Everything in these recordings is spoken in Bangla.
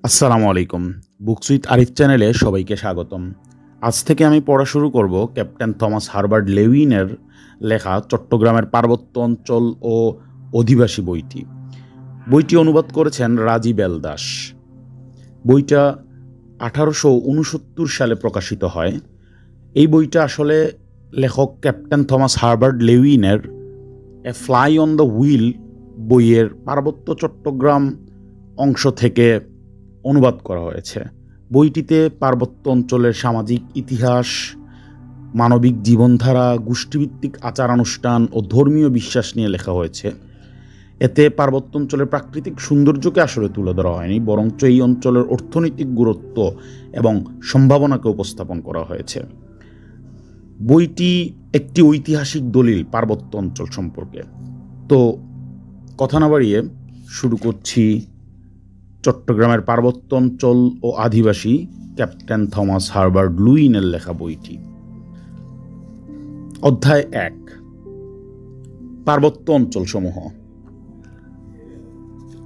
আসসালামু আলাইকুম। বুকস উইথ আরিফ চ্যানেলে সবাইকে স্বাগতম। আজ থেকে আমি পড়া শুরু করব ক্যাপ্টেন থমাস হার্বার্ট লেউইনের লেখা চট্টগ্রামের পার্বত্য অঞ্চল ও অধিবাসী বইটি। বইটি অনুবাদ করেছেন রাজীব এল দাস। বইটা 1869 সালে প্রকাশিত হয়। এই বইটা আসলে লেখক ক্যাপ্টেন থমাস হার্বার্ট লেউইনের A Fly on the Wheel বইয়ের পার্বত্য চট্টগ্রাম অংশ থেকে অনুবাদ করা হয়েছে। বইটিতে পার্বত্য অঞ্চলের সামাজিক ইতিহাস, মানবিক জীবনধারা, গোষ্ঠীভিত্তিক আচারানুষ্ঠান ও ধর্মীয় বিশ্বাস নিয়ে লেখা হয়েছে। এতে পার্বত্য অঞ্চলের প্রাকৃতিক সৌন্দর্যকে আসলে তুলে ধরা হয়নি, বরঞ্চ এই অঞ্চলের অর্থনৈতিক গুরুত্ব এবং সম্ভাবনাকে উপস্থাপন করা হয়েছে। বইটি একটি ঐতিহাসিক দলিল পার্বত্য অঞ্চল সম্পর্কে। তো কথা না বাড়িয়ে শুরু করছি চট্টগ্রামের পার্বত্য অঞ্চল ও আদিবাসী ক্যাপ্টেন থমাস হার্বার্ট লেউইনের লেখা বইটি। অধ্যায় 1, পার্বত্য অঞ্চলসমূহ।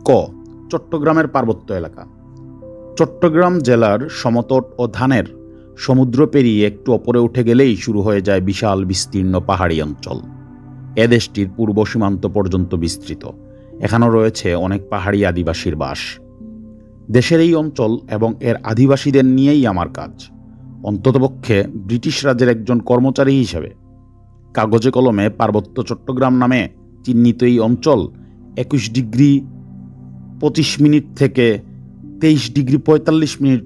ক, চট্টগ্রামের পার্বত্য এলাকা। চট্টগ্রাম জেলার সমতট ও ধানের সমুদ্র পেরিয়ে একটু ওপরে উঠে গেলেই শুরু হয়ে যায় বিশাল বিস্তীর্ণ পাহাড়ি অঞ্চল। এ দেশটির পূর্ব সীমান্ত পর্যন্ত বিস্তৃত। এখানেও রয়েছে অনেক পাহাড়ি আদিবাসীর বাস। দেশের এই অঞ্চল এবং এর আদিবাসীদের নিয়েই আমার কাজ, অন্ততপক্ষে ব্রিটিশ রাজের একজন কর্মচারী হিসেবে। কাগজে কলমে পার্বত্য চট্টগ্রাম নামে চিহ্নিত এই অঞ্চল 21 ডিগ্রি 25 মিনিট থেকে 23 ডিগ্রি 45 মিনিট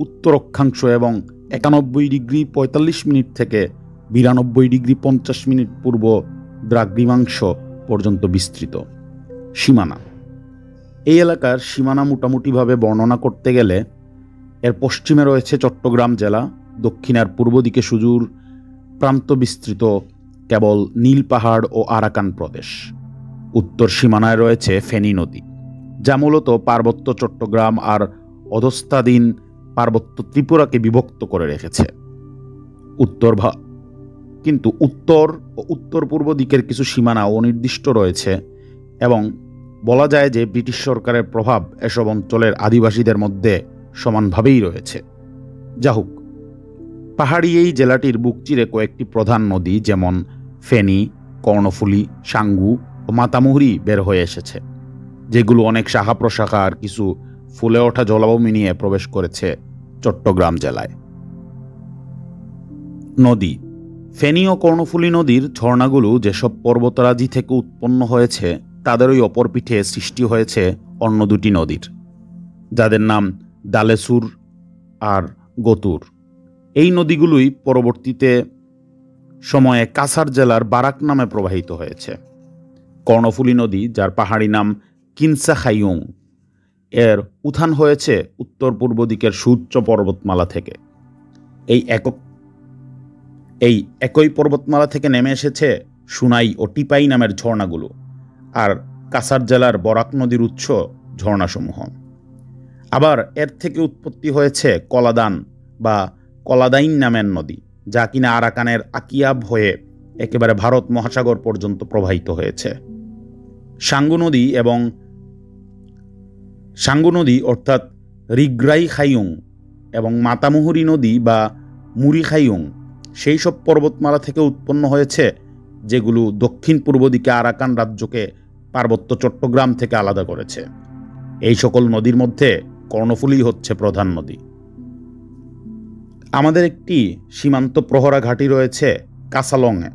উত্তর অক্ষাংশ এবং 91 ডিগ্রি 45 মিনিট থেকে 92 ডিগ্রি 50 মিনিট পূর্ব দ্রাঘিমাংশ পর্যন্ত বিস্তৃত। সীমানা। এই এলাকার সীমানা মোটামুটিভাবে বর্ণনা করতে গেলে এর পশ্চিমে রয়েছে চট্টগ্রাম জেলা, দক্ষিণ আর পূর্ব দিকে সুদূর প্রান্ত বিস্তৃত কেবল নীল পাহাড় ও আরাকান প্রদেশ। উত্তর সীমানায় রয়েছে ফেনী নদী, যা মূলত পার্বত্য চট্টগ্রাম আর অধস্থাধীন পার্বত্য ত্রিপুরাকে বিভক্ত করে রেখেছে। কিন্তু উত্তর ও উত্তর পূর্ব দিকের কিছু সীমানা অনির্দিষ্ট রয়েছে এবং বলা যায় যে ব্রিটিশ সরকারের প্রভাব এসব অঞ্চলের আদিবাসীদের মধ্যে সমানভাবেই রয়েছে। যা হোক, পাহাড়ি এই জেলাটির বুক চিরে কয়েকটি প্রধান নদী যেমন ফেনী, কর্ণফুলী, সাঙ্গু ও মাতামুহুরী বের হয়ে এসেছে, যেগুলো অনেক শাখা প্রশাখা আর কিছু ফুলে ওঠা জলাভূমি নিয়ে প্রবেশ করেছে চট্টগ্রাম জেলায়। নদী। ফেনী ও কর্ণফুলী নদীর ঝর্ণাগুলো যেসব পর্বতরাজি থেকে উৎপন্ন হয়েছে তাদের ওই অপর পিঠে সৃষ্টি হয়েছে অন্য দুটি নদীর, যাদের নাম দালেসুর আর গতুর। এই নদীগুলোই পরবর্তীতে সময়ে কাছাড় জেলার বারাক নামে প্রবাহিত হয়েছে। কর্ণফুলী নদী, যার পাহাড়ি নাম কিনসাখাইয়ুং, এর উত্থান হয়েছে উত্তর পূর্ব দিকের সুউচ্চ পর্বতমালা থেকে। এই একই পর্বতমালা থেকে নেমে এসেছে সুনাই ও টিপাই নামের ঝর্ণাগুলো আর কাছাড় জেলার বরাক নদীর উৎস ঝর্ণাসমূহ। আবার এর থেকে উৎপত্তি হয়েছে কলাদান বা কলাদাইন নামের নদী, যা কিনা আরাকানের আকিয়াব হয়ে একেবারে ভারত মহাসাগর পর্যন্ত প্রবাহিত হয়েছে। সাঙ্গু নদী অর্থাৎ রিগ্রাই খাইয়ুং এবং মাতামুহুরী নদী বা মুরি খাইয়ুং সেই সব পর্বতমালা থেকে উৎপন্ন হয়েছে, যেগুলো দক্ষিণ পূর্ব দিকে আরাকান রাজ্যকে পার্বত্য চট্টগ্রাম থেকে আলাদা করেছে। এই সকল নদীর মধ্যে কর্ণফুলী হচ্ছে প্রধান নদী। আমাদের একটি সীমান্ত প্রহরা ঘাঁটি রয়েছে কাসালংয়ে।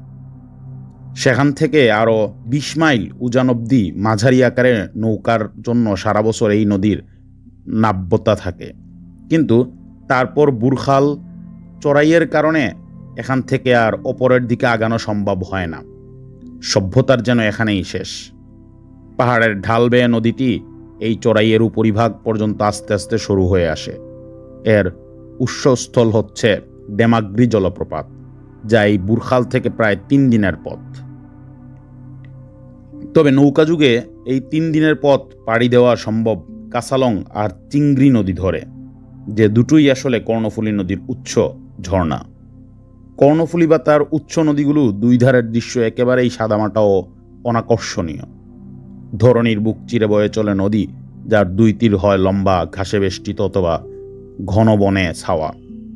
সেখান থেকে আরও 20 মাইল উজান অবধি মাঝারি আকারে নৌকার জন্য সারা বছর এই নদীর নাব্যতা থাকে, কিন্তু তারপর বুরখাল চড়াইয়ের কারণে এখান থেকে আর ওপরের দিকে আগানো সম্ভব হয় না। সভ্যতার যেন এখানেই শেষ। পাহাড়ের ঢাল বেয়ে নদীটি এই চড়াইয়ের উপরিভাগ পর্যন্ত আস্তে আস্তে শুরু হয়ে আসে। এর উৎসস্থল হচ্ছে ডেমাগ্রি জলপ্রপাত, যা এই বুরখাল থেকে প্রায় 3 দিনের পথ। তবে নৌকা যুগে এই 3 দিনের পথ পাড়ি দেওয়া সম্ভব কাসালং আর চিংড়ি নদী ধরে, যে দুটোই আসলে কর্ণফুলী নদীর উৎস ঝর্ণা। কর্ণফুলী বা তার উৎস নদীগুলো দুই ধারের দৃশ্য একেবারেই সাদামাটা ও অনাকর্ষণীয়। ধরণীর বুক চিরে বয়ে চলে নদী যার দুই তীর হয় লম্বা ঘাসে বেষ্টিত অথবা ঘন বনে ছাওয়া,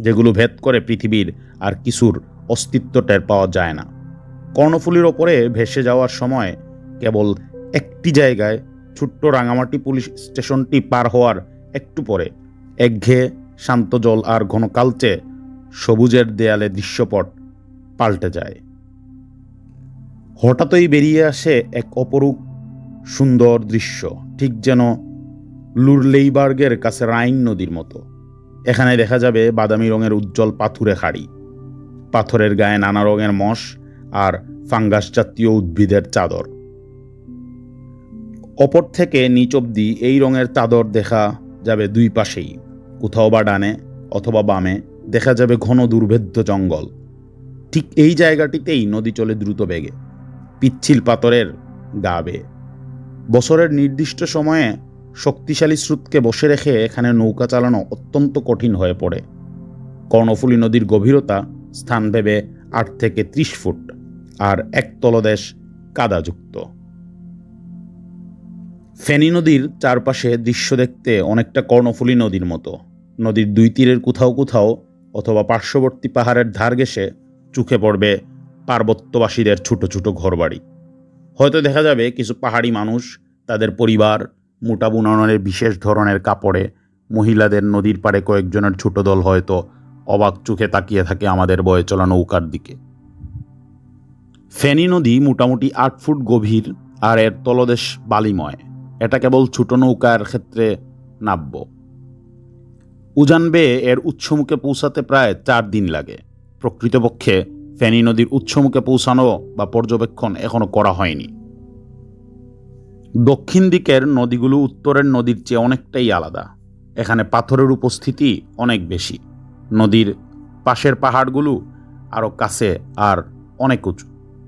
যেগুলো ভেদ করে পৃথিবীর আর কিছুর অস্তিত্ব টের পাওয়া যায় না। কর্ণফুলীর ওপরে ভেসে যাওয়ার সময় কেবল একটি জায়গায়, ছোট্ট রাঙামাটি পুলিশ স্টেশনটি পার হওয়ার একটু পরে, একঘেয়ে শান্ত জল আর ঘন কালচে সবুজের দেয়ালে দৃশ্যপট পাল্টে যায়। হঠাৎই বেরিয়ে আসে এক অপরূপ সুন্দর দৃশ্য, ঠিক যেন লুরলেইবার্গের কাছে রাইন নদীর মতো। এখানে দেখা যাবে বাদামি রঙের উজ্জ্বল পাথুরে খাড়ি, পাথরের গায়ে নানা রঙের মশ আর ফাঙ্গাস জাতীয় উদ্ভিদের চাদর। অপর থেকে নিচ অব্দি এই রঙের চাদর দেখা যাবে দুই পাশেই, কোথাও বা ডানে অথবা বামে দেখা যাবে ঘন দুর্ভেদ্য জঙ্গল। ঠিক এই জায়গাটিতেই নদী চলে দ্রুত বেগে, পিচ্ছিল পাথরের গা বেয়ে। বছরের নির্দিষ্ট সময়ে শক্তিশালী স্রোতকে বসে রেখে এখানে নৌকা চালানো অত্যন্ত কঠিন হয়ে পড়ে। কর্ণফুলী নদীর গভীরতা স্থানভেদে 8 থেকে 30 ফুট, আর এক তলদেশ কাদাযুক্ত। ফেনী নদীর চারপাশে দৃশ্য দেখতে অনেকটা কর্ণফুলী নদীর মতো। নদীর দুই তীরের কোথাও কোথাও অথবা পার্শ্ববর্তী পাহাড়ের ধার ঘেঁষে চোখে পড়বে পার্বত্যবাসীদের ছোট ছোট ঘরবাড়ি। হয়তো দেখা যাবে কিছু পাহাড়ি মানুষ তাদের পরিবার, মোটা বুননের বিশেষ ধরনের কাপড়ে, মহিলাদের নদীর পাড়ে কয়েকজনের ছোট দল হয়তো অবাক চোখে তাকিয়ে থাকে আমাদের বয়ে চলা নৌকার দিকে। ফেনী নদী মোটামুটি 8 ফুট গভীর, আর এর তলদেশ বালিময়। এটা কেবল ছোট নৌকার ক্ষেত্রে নাব্য। উজান বেয়ে এর উৎসমুখে পৌঁছাতে প্রায় 4 দিন লাগে। প্রকৃতপক্ষে ফেনী নদীর উৎসমুখে পৌঁছানো বা পর্যবেক্ষণ এখনো করা হয়নি। দক্ষিণ দিকের নদীগুলো উত্তরের নদীর চেয়ে অনেকটাই আলাদা। এখানে পাথরের উপস্থিতি অনেক বেশি। নদীর পাশের পাহাড়গুলো আরও কাছে আর অনেক উঁচু।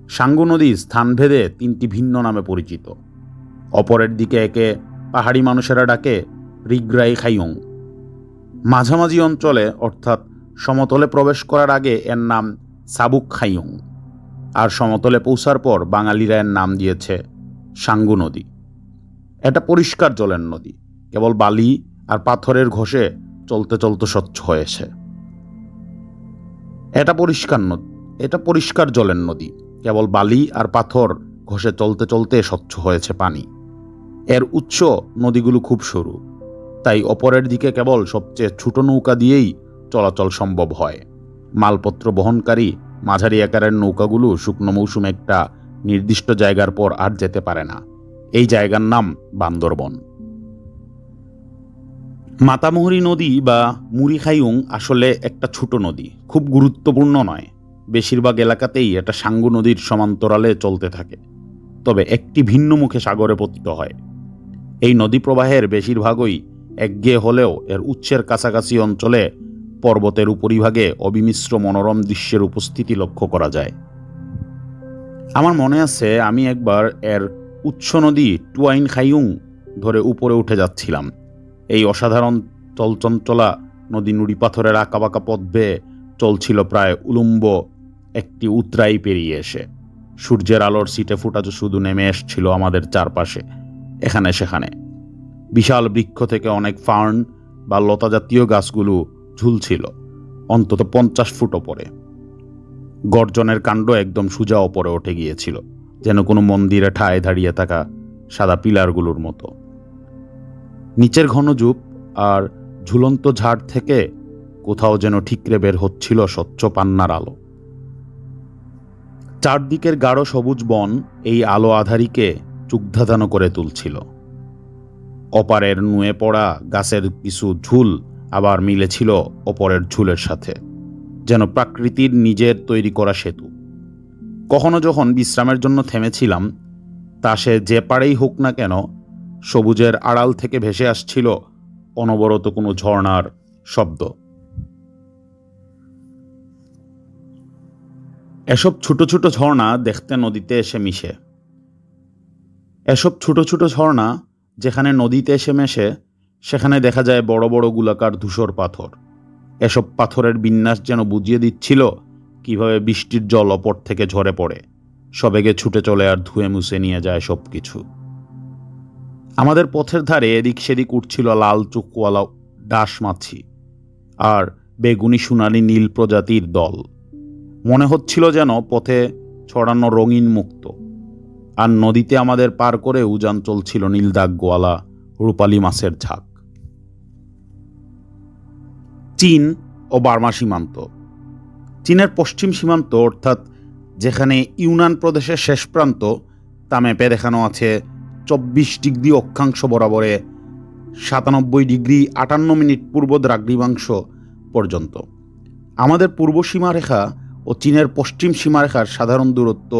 সাঙ্গু নদী স্থানভেদে 3টি ভিন্ন নামে পরিচিত। অপরের দিকে একে পাহাড়ি মানুষেরা ডাকে রিগ্রাই খাইয়ং। মাঝামাঝি অঞ্চলে অর্থাৎ সমতলে প্রবেশ করার আগে এর নাম সাবুক খাইয়ং, আর সমতলে পৌঁছার পর বাঙালিরা এর নাম দিয়েছে সাঙ্গু নদী। এটা পরিষ্কার জলের নদী, কেবল বালি আর পাথরের ঘষে চলতে চলতে স্বচ্ছ হয়েছে। এটা পরিষ্কার জলের নদী, কেবল বালি আর পাথর ঘষে চলতে চলতে স্বচ্ছ হয়েছে পানি। এর উৎস নদীগুলো খুব সরু, তাই অপরের দিকে কেবল সবচেয়ে ছোট নৌকা দিয়েই চলাচল সম্ভব হয়। মালপত্র বহনকারী মাঝারি আকারের নৌকাগুলো শুকনো মৌসুমে একটা নির্দিষ্ট জায়গার পর আর যেতে পারে না। এই জায়গার নাম বান্দরবন। মাতামুহুরী নদী বা মুরিখাইয়ুং আসলে একটা ছোট নদী, খুব গুরুত্বপূর্ণ নয়। বেশিরভাগ এলাকাতেই এটা সাঙ্গু নদীর সমান্তরালে চলতে থাকে, তবে একটি ভিন্ন মুখে সাগরে পতিত হয়। এই নদী প্রবাহের বেশিরভাগই একঘেয়ে হলেও এর উৎসের কাছাকাছি অঞ্চলে পর্বতের উপরিভাগে অবিমিশ্র মনোরম দৃশ্যের উপস্থিতি লক্ষ্য করা যায়। আমার মনে আছে আমি একবার এর উৎস নদী টুয়াইন খাইয়ুং ধরে উপরে উঠে যাচ্ছিলাম। এই অসাধারণ চলচঞ্চলা নদী নুড়ি পাথরের আঁকাবাঁকা পথ বেয়ে চলছিল প্রায় উলম্ব একটি উতরাই পেরিয়ে এসে। সূর্যের আলোর সিটে ফুটা শুধু নেমে এসছিল আমাদের চারপাশে, এখানে সেখানে। বিশাল বৃক্ষ থেকে অনেক ফার্ন বা লতা জাতীয় গাছগুলো ঝুলছিল অন্তত 50 ফুট ওপরে। গর্জনের কাণ্ড একদম সোজা ওপরে উঠে গিয়েছিল, যেন কোনো মন্দিরে ঠায় দাঁড়িয়ে থাকা সাদা পিলারগুলোর মতো। নিচের ঘনজূপ আর ঝুলন্ত ঝাড় থেকে কোথাও যেন ঠিকরে বের হচ্ছিল স্বচ্ছ পান্নার আলো। চারদিকের গাঢ় সবুজ বন এই আলো আধারীকে চোখধাঁধানো করে তুলছিল। অপারের নুয়ে পড়া গাছের কিছু ঝুল আবার মিলেছিল অপরের ঝুলের সাথে, যেন প্রকৃতির নিজের তৈরি করা সেতু। কখনো যখন বিশ্রামের জন্য থেমেছিলাম, তা সে যে পাড়েই হোক না কেন, সবুজের আড়াল থেকে ভেসে আসছিল অনবরত কোনো ঝর্ণার শব্দ। এসব ছোট ছোট ঝর্ণা দেখতে নদীতে এসে মিশে। যেখানে নদীতে এসে মেশে, সেখানে দেখা যায় বড় বড় গোলাকার ধূসর পাথর। এসব পাথরের বিন্যাস যেন বুঝিয়ে দিচ্ছিল কিভাবে বৃষ্টির জল অপর থেকে ঝরে পড়ে, সবেগে ছুটে চলে আর ধুয়ে মুছে নিয়ে যায় সব কিছু। আমাদের পথের ধারে এদিক সেদিক উঠছিল লাল চোখওয়ালা ডাস মাছি আর বেগুনি সোনালি নীল প্রজাতির দল। মনে হচ্ছিল যেন পথে ছড়ানো রঙিন মুক্ত। আর নদীতে আমাদের পার করে উজান চলছিল নীল দাগওয়ালা রূপালী মাছের ঝাঁক। চীন ও বার্মা সীমান্ত। চীনের পশ্চিম সীমান্ত, অর্থাৎ যেখানে ইউনান প্রদেশের শেষ প্রান্ত, তা ম্যাপে দেখানো আছে 24 ডিগ্রি অক্ষাংশ বরাবরে 97 ডিগ্রি 58 মিনিট পূর্ব দ্রাঘিমাংশ পর্যন্ত। আমাদের পূর্ব সীমারেখা ও চীনের পশ্চিম সীমারেখার সাধারণ দূরত্ব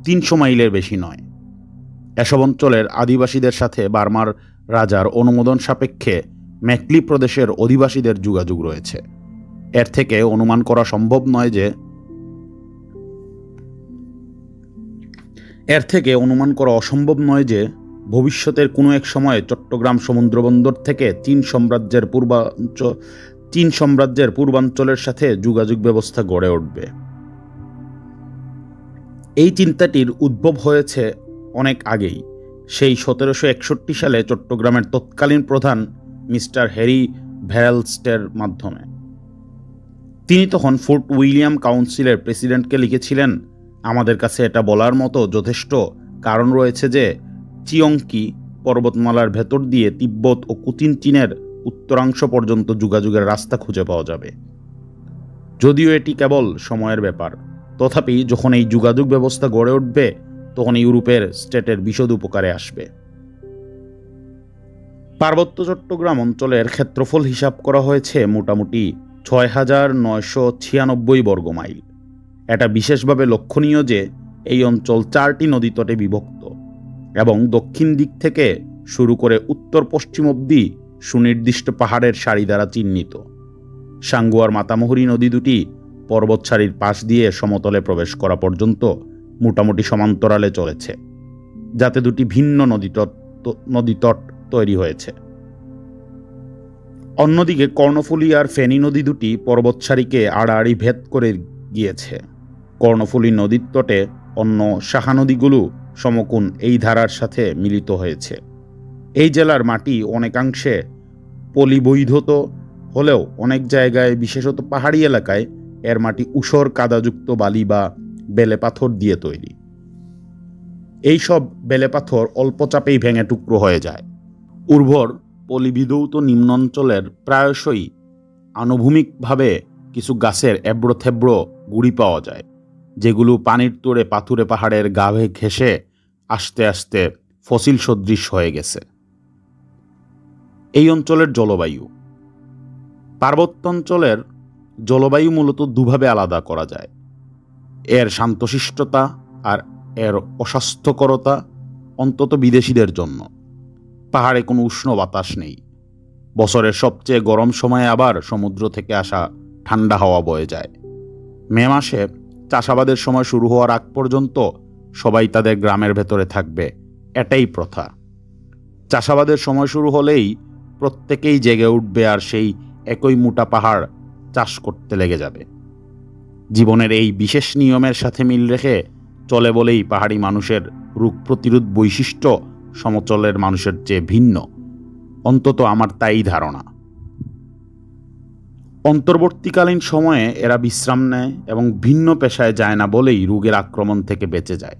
300 মাইলের বেশি নয়। এসব অঞ্চলের আদিবাসীদের সাথে বার্মার রাজার অনুমোদন সাপেক্ষে ম্যাকলি প্রদেশের অধিবাসীদের যোগাযোগ রয়েছে। এর থেকে অনুমান করা অসম্ভব নয় যে ভবিষ্যতের কোনো এক সময়ে চট্টগ্রাম সমুদ্রবন্দর থেকে চীন সাম্রাজ্যের পূর্বাঞ্চলের সাথে যোগাযোগ ব্যবস্থা গড়ে উঠবে। এই চিন্তাটির উদ্ভব হয়েছে অনেক আগেই। সেই 1761 সালে চট্টগ্রামের তৎকালীন প্রধান মিস্টার হ্যারি ভ্যালস্টের মাধ্যমে। তিনি তখন ফোর্ট উইলিয়াম কাউন্সিলের প্রেসিডেন্টকে লিখেছিলেন, আমাদের কাছে এটা বলার মতো যথেষ্ট কারণ রয়েছে যে চিয়ংকি পর্বতমালার ভেতর দিয়ে তিব্বত ও কুচিন চীনের উত্তরাংশ পর্যন্ত যোগাযোগের রাস্তা খুঁজে পাওয়া যাবে। যদিও এটি কেবল সময়ের ব্যাপার, তথাপি যখন এই যোগাযোগ ব্যবস্থা গড়ে উঠবে তখন ইউরোপের স্টেটের বিশদ উপকারে আসবে। পার্বত্য চট্টগ্রাম অঞ্চলের ক্ষেত্রফল হিসাব করা হয়েছে মোটামুটি 6,996 বর্গ মাইল। এটা বিশেষভাবে লক্ষণীয় যে এই অঞ্চল 4টি নদীতটে বিভক্ত এবং দক্ষিণ দিক থেকে শুরু করে উত্তর পশ্চিম অবধি সুনির্দিষ্ট পাহাড়ের সারি দ্বারা চিহ্নিত। সাঙ্গুয়ার মাতামুহুরী নদী দুটি পর্বতসারির পাশ দিয়ে সমতলে প্রবেশ করা পর্যন্ত মোটামুটি সমান্তরালে চলেছে, যাতে দুটি ভিন্ন নদীতট তৈরি হয়েছে। অন্যদিকে কর্ণফুলী আর ফেনী নদী দুটি পর্বতসারিকে আড়াআড়ি ভেদ করে গিয়েছে। কর্ণফুলী নদীর তটে অন্য শাখা নদীগুলো সমকোণ এই ধারার সাথে মিলিত হয়েছে। এই জেলার মাটি অনেকাংশে পলিবৈধত হলেও অনেক জায়গায়, বিশেষত পাহাড়ি এলাকায়, এর মাটি ঊষর কাদাযুক্ত বালি বা বেলে পাথর দিয়ে তৈরি। এইসব বেলে পাথর অল্প চাপেই ভেঙে টুকরো হয়ে যায়। উর্বর পলিবিধৌত নিম্নাঞ্চলের প্রায়শই আনুভূমিকভাবে কিছু গাছের এবড়ো থেবড়ো গুড়ি পাওয়া যায়, যেগুলো পানির তোড়ে পাথুরে পাহাড়ের গাভে ঘেঁষে আস্তে আস্তে ফসিল সদৃশ হয়ে গেছে। এই অঞ্চলের জলবায়ু। পার্বত্যাঞ্চলের জলবায়ু মূলত দুভাবে আলাদা করা যায়: এর শান্তশিষ্টতা আর এর অস্বাস্থ্যকরতা, অন্তত বিদেশিদের জন্য। পাহাড়ে কোনো উষ্ণ বাতাস নেই। বছরের সবচেয়ে গরম সময়ে আবার সমুদ্র থেকে আসা ঠান্ডা হাওয়া বয়ে যায়। মে মাসে চাষাবাদের সময় শুরু হওয়ার আগ পর্যন্ত সবাই তাদের গ্রামের ভেতরে থাকবে, এটাই প্রথা। চাষাবাদের সময় শুরু হলেই প্রত্যেকেই জেগে উঠবে আর সেই একই মোটা পাহাড় চাষ করতে লেগে যাবে। জীবনের এই বিশেষ নিয়মের সাথে মিল রেখে চলে বলেই পাহাড়ি মানুষের রোগ প্রতিরোধ বৈশিষ্ট্য সমতলের মানুষের চেয়ে ভিন্ন, অন্তত আমার তাই ধারণা। অন্তর্বর্তীকালীন সময়ে এরা বিশ্রাম নেয় এবং ভিন্ন পেশায় যায় না বলেই রোগের আক্রমণ থেকে বেঁচে যায়।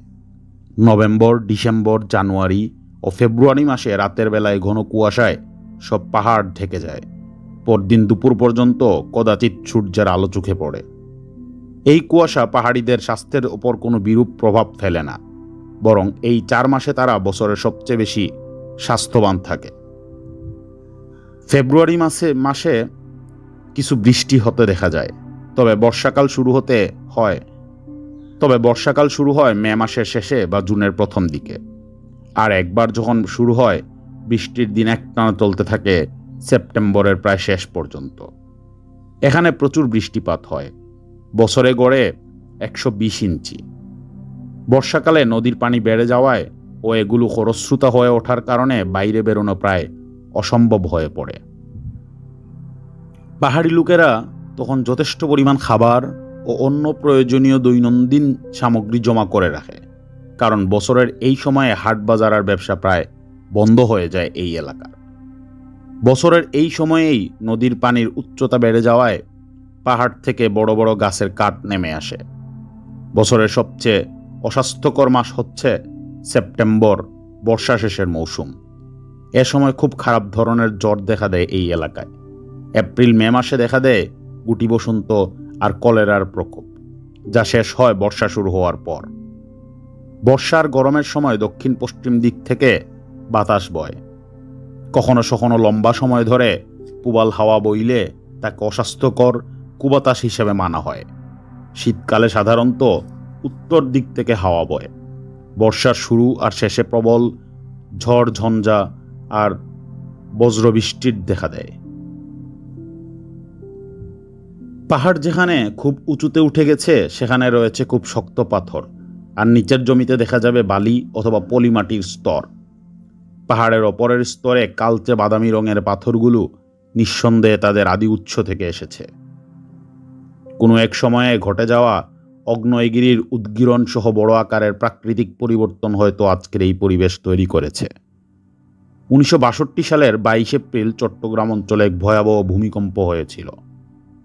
নভেম্বর, ডিসেম্বর, জানুয়ারি ও ফেব্রুয়ারি মাসে রাতের বেলায় ঘন কুয়াশায় সব পাহাড় ঢেকে যায়। পরদিন দুপুর পর্যন্ত কদাচিৎ সূর্যের আলো চোখে পড়ে। এই কুয়াশা পাহাড়িদের স্বাস্থ্যের ওপর কোনো বিরূপ প্রভাব ফেলে না, বরং এই 4 মাসে তারা বছরের সবচেয়ে বেশি স্বাস্থ্যবান থাকে। ফেব্রুয়ারি মাসে কিছু বৃষ্টি হতে দেখা যায়, তবে বর্ষাকাল শুরু হয় মে মাসের শেষে বা জুনের প্রথম দিকে। আর একবার যখন শুরু হয়, বৃষ্টির দিন একটানা চলতে থাকে সেপ্টেম্বরের প্রায় শেষ পর্যন্ত। এখানে প্রচুর বৃষ্টিপাত হয়, বছরে গড়ে 120 ইঞ্চি। বর্ষাকালে নদীর পানি বেড়ে যাওয়ায় ও এগুলো খরস্রোতা হয়ে ওঠার কারণে বাইরে বেরোনো প্রায় অসম্ভব হয়ে পড়ে। পাহাড়ি লোকেরা তখন যথেষ্ট পরিমাণ খাবার ও অন্য প্রয়োজনীয় দৈনন্দিন সামগ্রী জমা করে রাখে, কারণ বছরের এই সময়ে হাট বাজার আর ব্যবসা প্রায় বন্ধ হয়ে যায় এই এলাকার। বছরের এই সময়েই নদীর পানির উচ্চতা বেড়ে যাওয়ায় পাহাড় থেকে বড় বড় গাছের কাঠ নেমে আসে। বছরের সবচেয়ে অস্বাস্থ্যকর মাস হচ্ছে সেপ্টেম্বর, বর্ষা শেষের মৌসুম। এ সময় খুব খারাপ ধরনের জ্বর দেখা দেয় এই এলাকায়। এপ্রিল মে মাসে দেখা দেয় গুটি বসন্ত আর কলেরার প্রকোপ, যা শেষ হয় বর্ষা শুরু হওয়ার পর। বর্ষার গরমের সময় দক্ষিণ পশ্চিম দিক থেকে বাতাস বয়। কখনো কখনো লম্বা সময় ধরে পূবাল হাওয়া বইলে তাকে অস্বাস্থ্যকর কুবাতাস হিসেবে মানা হয়। শীতকালে সাধারণত উত্তর দিক থেকে হাওয়া বয়। বর্ষার শুরু আর শেষে প্রবল ঝড় ঝঞ্ঝা আর বজ্রবৃষ্টির দেখা দেয়। পাহাড় যেখানে খুব উঁচুতে উঠে গেছে সেখানে রয়েছে খুব শক্ত পাথর, আর নিচের জমিতে দেখা যাবে বালি অথবা পলিমাটির স্তর। পাহাড়ের ওপরের স্তরে কালচে বাদামি রঙের পাথরগুলো নিঃসন্দেহে তাদের আদি উৎস থেকে এসেছে। কোনো এক সময়ে ঘটে যাওয়া আগ্নেয়গিরির উদ্গীরণ সহ বড় আকারের প্রাকৃতিক পরিবর্তন হয়তো আজকের এই পরিবেশ তৈরি করেছে। 1962 সালের 22 এপ্রিল চট্টগ্রাম অঞ্চলে এক ভয়াবহ ভূমিকম্প হয়েছিল।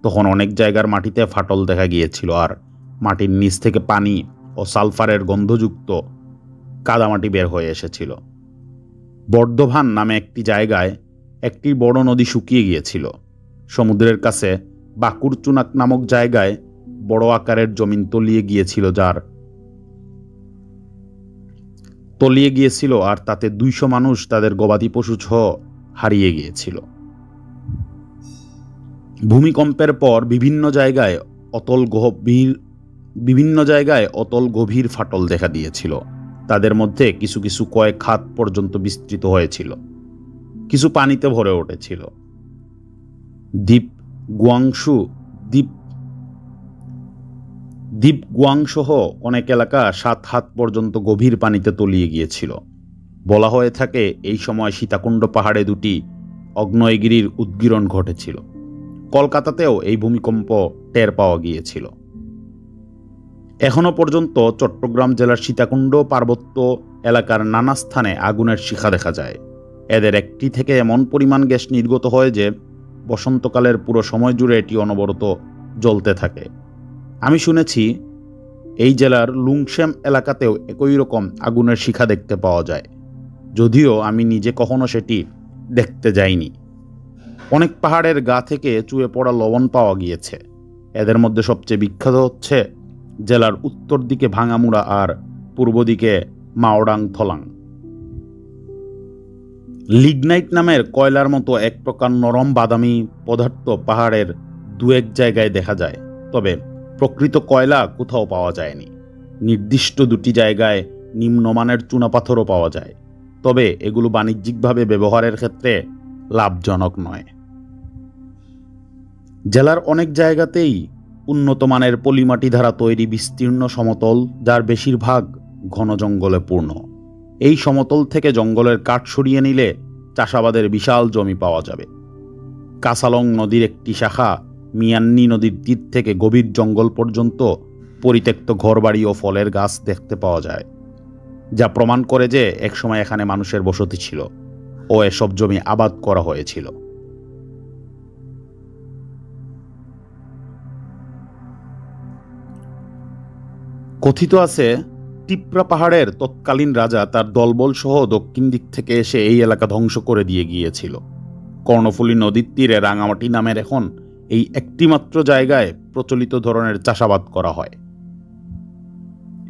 তখন অনেক জায়গার মাটিতে ফাটল দেখা গিয়েছিল, আর মাটির নিচ থেকে পানি ও সালফারের গন্ধযুক্ত কাদামাটি বের হয়ে এসেছিল। বর্ধমান নামে একটি জায়গায় একটি বড় নদী শুকিয়ে গিয়েছিল। সমুদ্রের কাছে বাকুরচুনাক নামক জায়গায় বড় আকারের জমিন তলিয়ে গিয়েছিল, আর তাতে 200 মানুষ তাদের গবাদি পশু সহ হারিয়ে গিয়েছিল। ভূমিকম্পের পর বিভিন্ন জায়গায় অতল গভীর ফাটল দেখা দিয়েছিল। তাদের মধ্যে কিছু কিছু কয়েক হাত পর্যন্ত বিস্তৃত হয়েছিল, কিছু পানিতে ভরে উঠেছিল। দ্বীপ গুয়াং সহ অনেক এলাকা 7 হাত পর্যন্ত গভীর পানিতে তলিয়ে গিয়েছিল। বলা হয়ে থাকে এই সময় সীতাকুণ্ড পাহাড়ে 2টি আগ্নেয়গিরির উদ্গীরণ ঘটেছিল। কলকাতাতেও এই ভূমিকম্প টের পাওয়া গিয়েছিল। এখনো পর্যন্ত চট্টগ্রাম জেলার সীতাকুণ্ড পার্বত্য এলাকার নানা স্থানে আগুনের শিখা দেখা যায়। এদের একটি থেকে এমন পরিমাণ গ্যাস নির্গত হয় যে বসন্তকালের পুরো সময় জুড়ে এটি অনবরত জ্বলতে থাকে। আমি শুনেছি এই জেলার লুংশেম এলাকাতেও একই রকম আগুনের শিখা দেখতে পাওয়া যায়, যদিও আমি নিজে কখনো সেটি দেখতে যাইনি। অনেক পাহাড়ের গা থেকে চুয়ে পড়া লবণ পাওয়া গিয়েছে। এদের মধ্যে সবচেয়ে বিখ্যাত হচ্ছে জেলার উত্তর দিকে ভাঙামুড়া আর পূর্ব দিকে মাওডাং থলাং। লিগনাইট নামের কয়লার মতো এক প্রকার নরম বাদামি পদার্থ পাহাড়ের 2-1 জায়গায় দেখা যায়, তবে প্রকৃত কয়লা কোথাও পাওয়া যায়নি। নির্দিষ্ট 2টি জায়গায় নিম্নমানের চুনাপাথরও পাওয়া যায়, তবে এগুলো বাণিজ্যিকভাবে ব্যবহারের ক্ষেত্রে লাভজনক নয়। জেলার অনেক জায়গাতেই উন্নত মানের পলিমাটি দ্বারা তৈরি বিস্তীর্ণ সমতল, যার বেশিরভাগ ঘন জঙ্গলে পূর্ণ। এই সমতল থেকে জঙ্গলের কাঠ সরিয়ে নিলে চাষাবাদের বিশাল জমি পাওয়া যাবে। কাসালং নদীর একটি শাখা মিয়ান্নি নদীর তীর থেকে গভীর জঙ্গল পর্যন্ত পরিত্যক্ত ঘরবাড়ি ও ফলের গাছ দেখতে পাওয়া যায়, যা প্রমাণ করে যে একসময় এখানে মানুষের বসতি ছিল ও এসব জমি আবাদ করা হয়েছিল। কথিত আছে টিপরা পাহাড়ের তৎকালীন রাজা তার দলবল সহ দক্ষিণ দিক থেকে এসে এই এলাকা ধ্বংস করে দিয়ে গিয়েছিল। কর্ণফুলী নদীর তীরে রাঙামাটি নামের এখন এই একটিমাত্র জায়গায় প্রচলিত ধরনের চাষাবাদ করা হয়।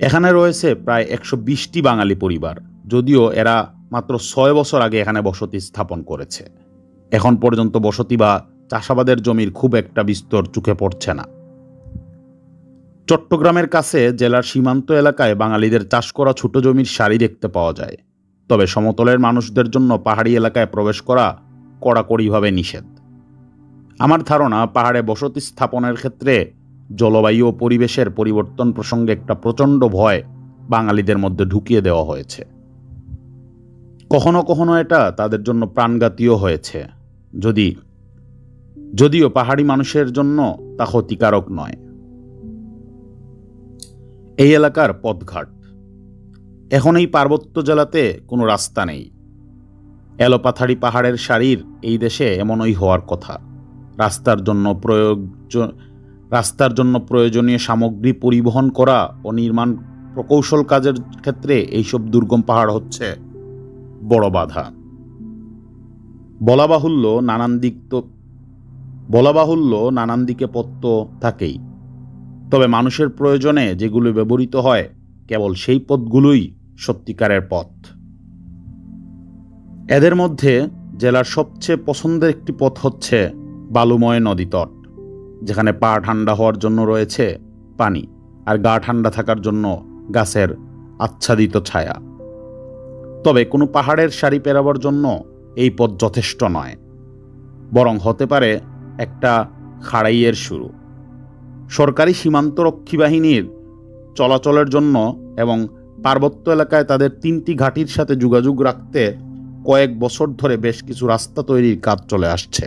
এখানে রয়েছে প্রায় 120টি বাঙালি পরিবার, যদিও এরা মাত্র 6 বছর আগে এখানে বসতি স্থাপন করেছে। এখন পর্যন্ত বসতি বা চাষাবাদের জমির খুব একটা বিস্তর চোখে পড়ছে না। চট্টগ্রামের কাছে জেলার সীমান্ত এলাকায় বাঙালিদের চাষ করা ছোট জমির সারি দেখতে পাওয়া যায়, তবে সমতলের মানুষদের জন্য পাহাড়ি এলাকায় প্রবেশ করা কড়াকড়িভাবে নিষেধ। আমার ধারণা পাহাড়ে বসতি স্থাপনের ক্ষেত্রে জলবায়ু ও পরিবেশের পরিবর্তন প্রসঙ্গে একটা প্রচণ্ড ভয় বাঙালিদের মধ্যে ঢুকিয়ে দেওয়া হয়েছে। কখনো কখনো এটা তাদের জন্য প্রাণঘাতীও হয়েছে, যদিও পাহাড়ি মানুষের জন্য তা ক্ষতিকারক নয়। এই এলাকার পথঘাট। এখন এই পার্বত্য জেলাতে কোনো রাস্তা নেই। এলোপাথাড়ি পাহাড়ের সারির এই দেশে এমনই হওয়ার কথা। রাস্তার জন্য প্রয়োজনীয় সামগ্রী পরিবহন করা ও নির্মাণ প্রকৌশল কাজের ক্ষেত্রে এইসব দুর্গম পাহাড় হচ্ছে বড় বাধা। বলা বাহুল্য নানান দিকে পথ তো থাকেই, তবে মানুষের প্রয়োজনে যেগুলো ব্যবহৃত হয় কেবল সেই পথগুলোই সত্যিকারের পথ। এদের মধ্যে জেলার সবচেয়ে পছন্দের একটি পথ হচ্ছে বালুময় নদীতট, যেখানে পা ঠান্ডা হওয়ার জন্য রয়েছে পানি আর গা ঠান্ডা থাকার জন্য গাছের আচ্ছাদিত ছায়া। তবে কোনো পাহাড়ের সারি পেরাবার জন্য এই পথ যথেষ্ট নয়, বরং হতে পারে একটা খাড়াইয়ের শুরু। সরকারি সীমান্তরক্ষী বাহিনীর চলাচলের জন্য এবং পার্বত্য এলাকায় তাদের 3টি ঘাঁটির সাথে যোগাযোগ রাখতে কয়েক বছর ধরে বেশ কিছু রাস্তা তৈরির কাজ চলে আসছে।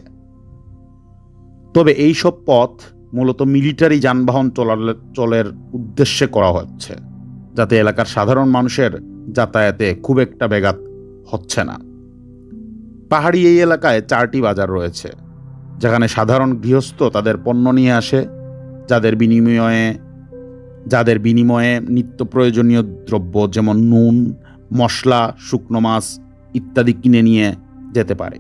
তবে এই সব পথ মূলত মিলিটারি যানবাহন চলাচলের উদ্দেশ্যে করা হচ্ছে, যাতে এলাকার সাধারণ মানুষের যাতায়াতে খুব একটা ব্যাঘাত হচ্ছে না। পাহাড়ি এই এলাকায় 4টি বাজার রয়েছে, যেখানে সাধারণ গৃহস্থ তাদের পণ্য নিয়ে আসে, যাদের বিনিময়ে নিত্য প্রয়োজনীয় দ্রব্য যেমন নুন, মশলা, শুকনো মাছ ইত্যাদি কিনে নিয়ে যেতে পারে।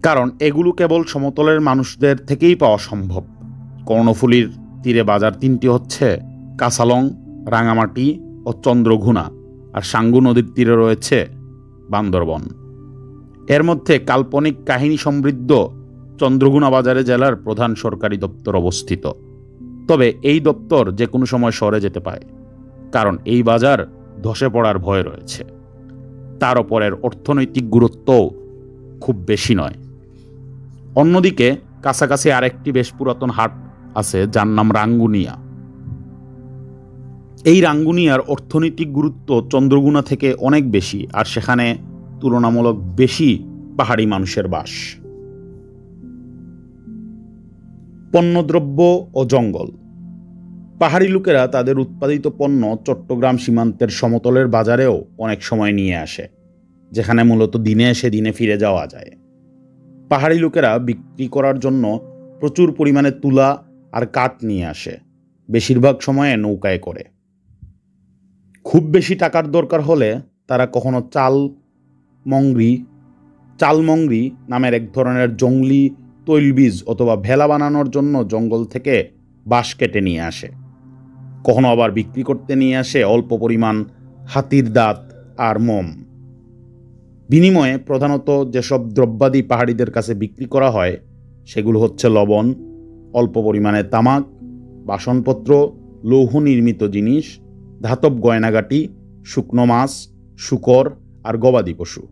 কারণ এগুলো কেবল সমতলের মানুষদের থেকেই পাওয়া সম্ভব। কর্ণফুলীর তীরে বাজার 3টি হচ্ছে কাসালং, রাঙামাটি ও চন্দ্রঘুনা, আর সাঙ্গু নদীর তীরে রয়েছে বান্দরবন। এর মধ্যে কাল্পনিক কাহিনী সমৃদ্ধ চন্দ্রঘুনা বাজারে জেলার প্রধান সরকারি দপ্তর অবস্থিত। তবে এই দপ্তর যে কোনো সময় সরে যেতে পারে, কারণ এই বাজার ধসে পড়ার ভয় রয়েছে। তার ওপরের অর্থনৈতিক গুরুত্বও খুব বেশি নয়। অন্যদিকে কাছাকাছি আরেকটি বেশ পুরাতন হাট আছে, যার নাম রাঙ্গুনিয়া। এই রাঙ্গুনিয়ার অর্থনৈতিক গুরুত্ব চন্দ্রঘুনা থেকে অনেক বেশি, আর সেখানে তুলনামূলক বেশি পাহাড়ি মানুষের বাস। পণ্যদ্রব্য ও জঙ্গল। পাহাড়ি লোকেরা তাদের উৎপাদিত পণ্য চট্টগ্রাম সীমান্তের সমতলের বাজারেও অনেক সময় নিয়ে আসে, যেখানে মূলত দিনে এসে দিনে ফিরে যাওয়া যায়। পাহাড়ি লোকেরা বিক্রি করার জন্য প্রচুর পরিমাণে তুলা আর কাঠ নিয়ে আসে, বেশিরভাগ সময়ে নৌকায় করে। খুব বেশি টাকার দরকার হলে তারা কখনো চালমংরি নামের এক ধরনের জংলি তৈলবীজ অথবা ভেলা বানানোর জন্য জঙ্গল থেকে বাঁশ কেটে নিয়ে আসে। কখনো আবার বিক্রি করতে নিয়ে আসে অল্প পরিমাণ হাতির দাঁত আর মোম। বিনিময়ে প্রধানত যেসব দ্রব্যাদি পাহাড়িদের কাছে বিক্রি করা হয় সেগুলো হচ্ছে লবণ, অল্প পরিমাণে তামাক, বাসনপত্র, লৌহ নির্মিত জিনিস, ধাতব গয়নাগাটি, শুকনো মাছ, শূকর আর গবাদি পশু।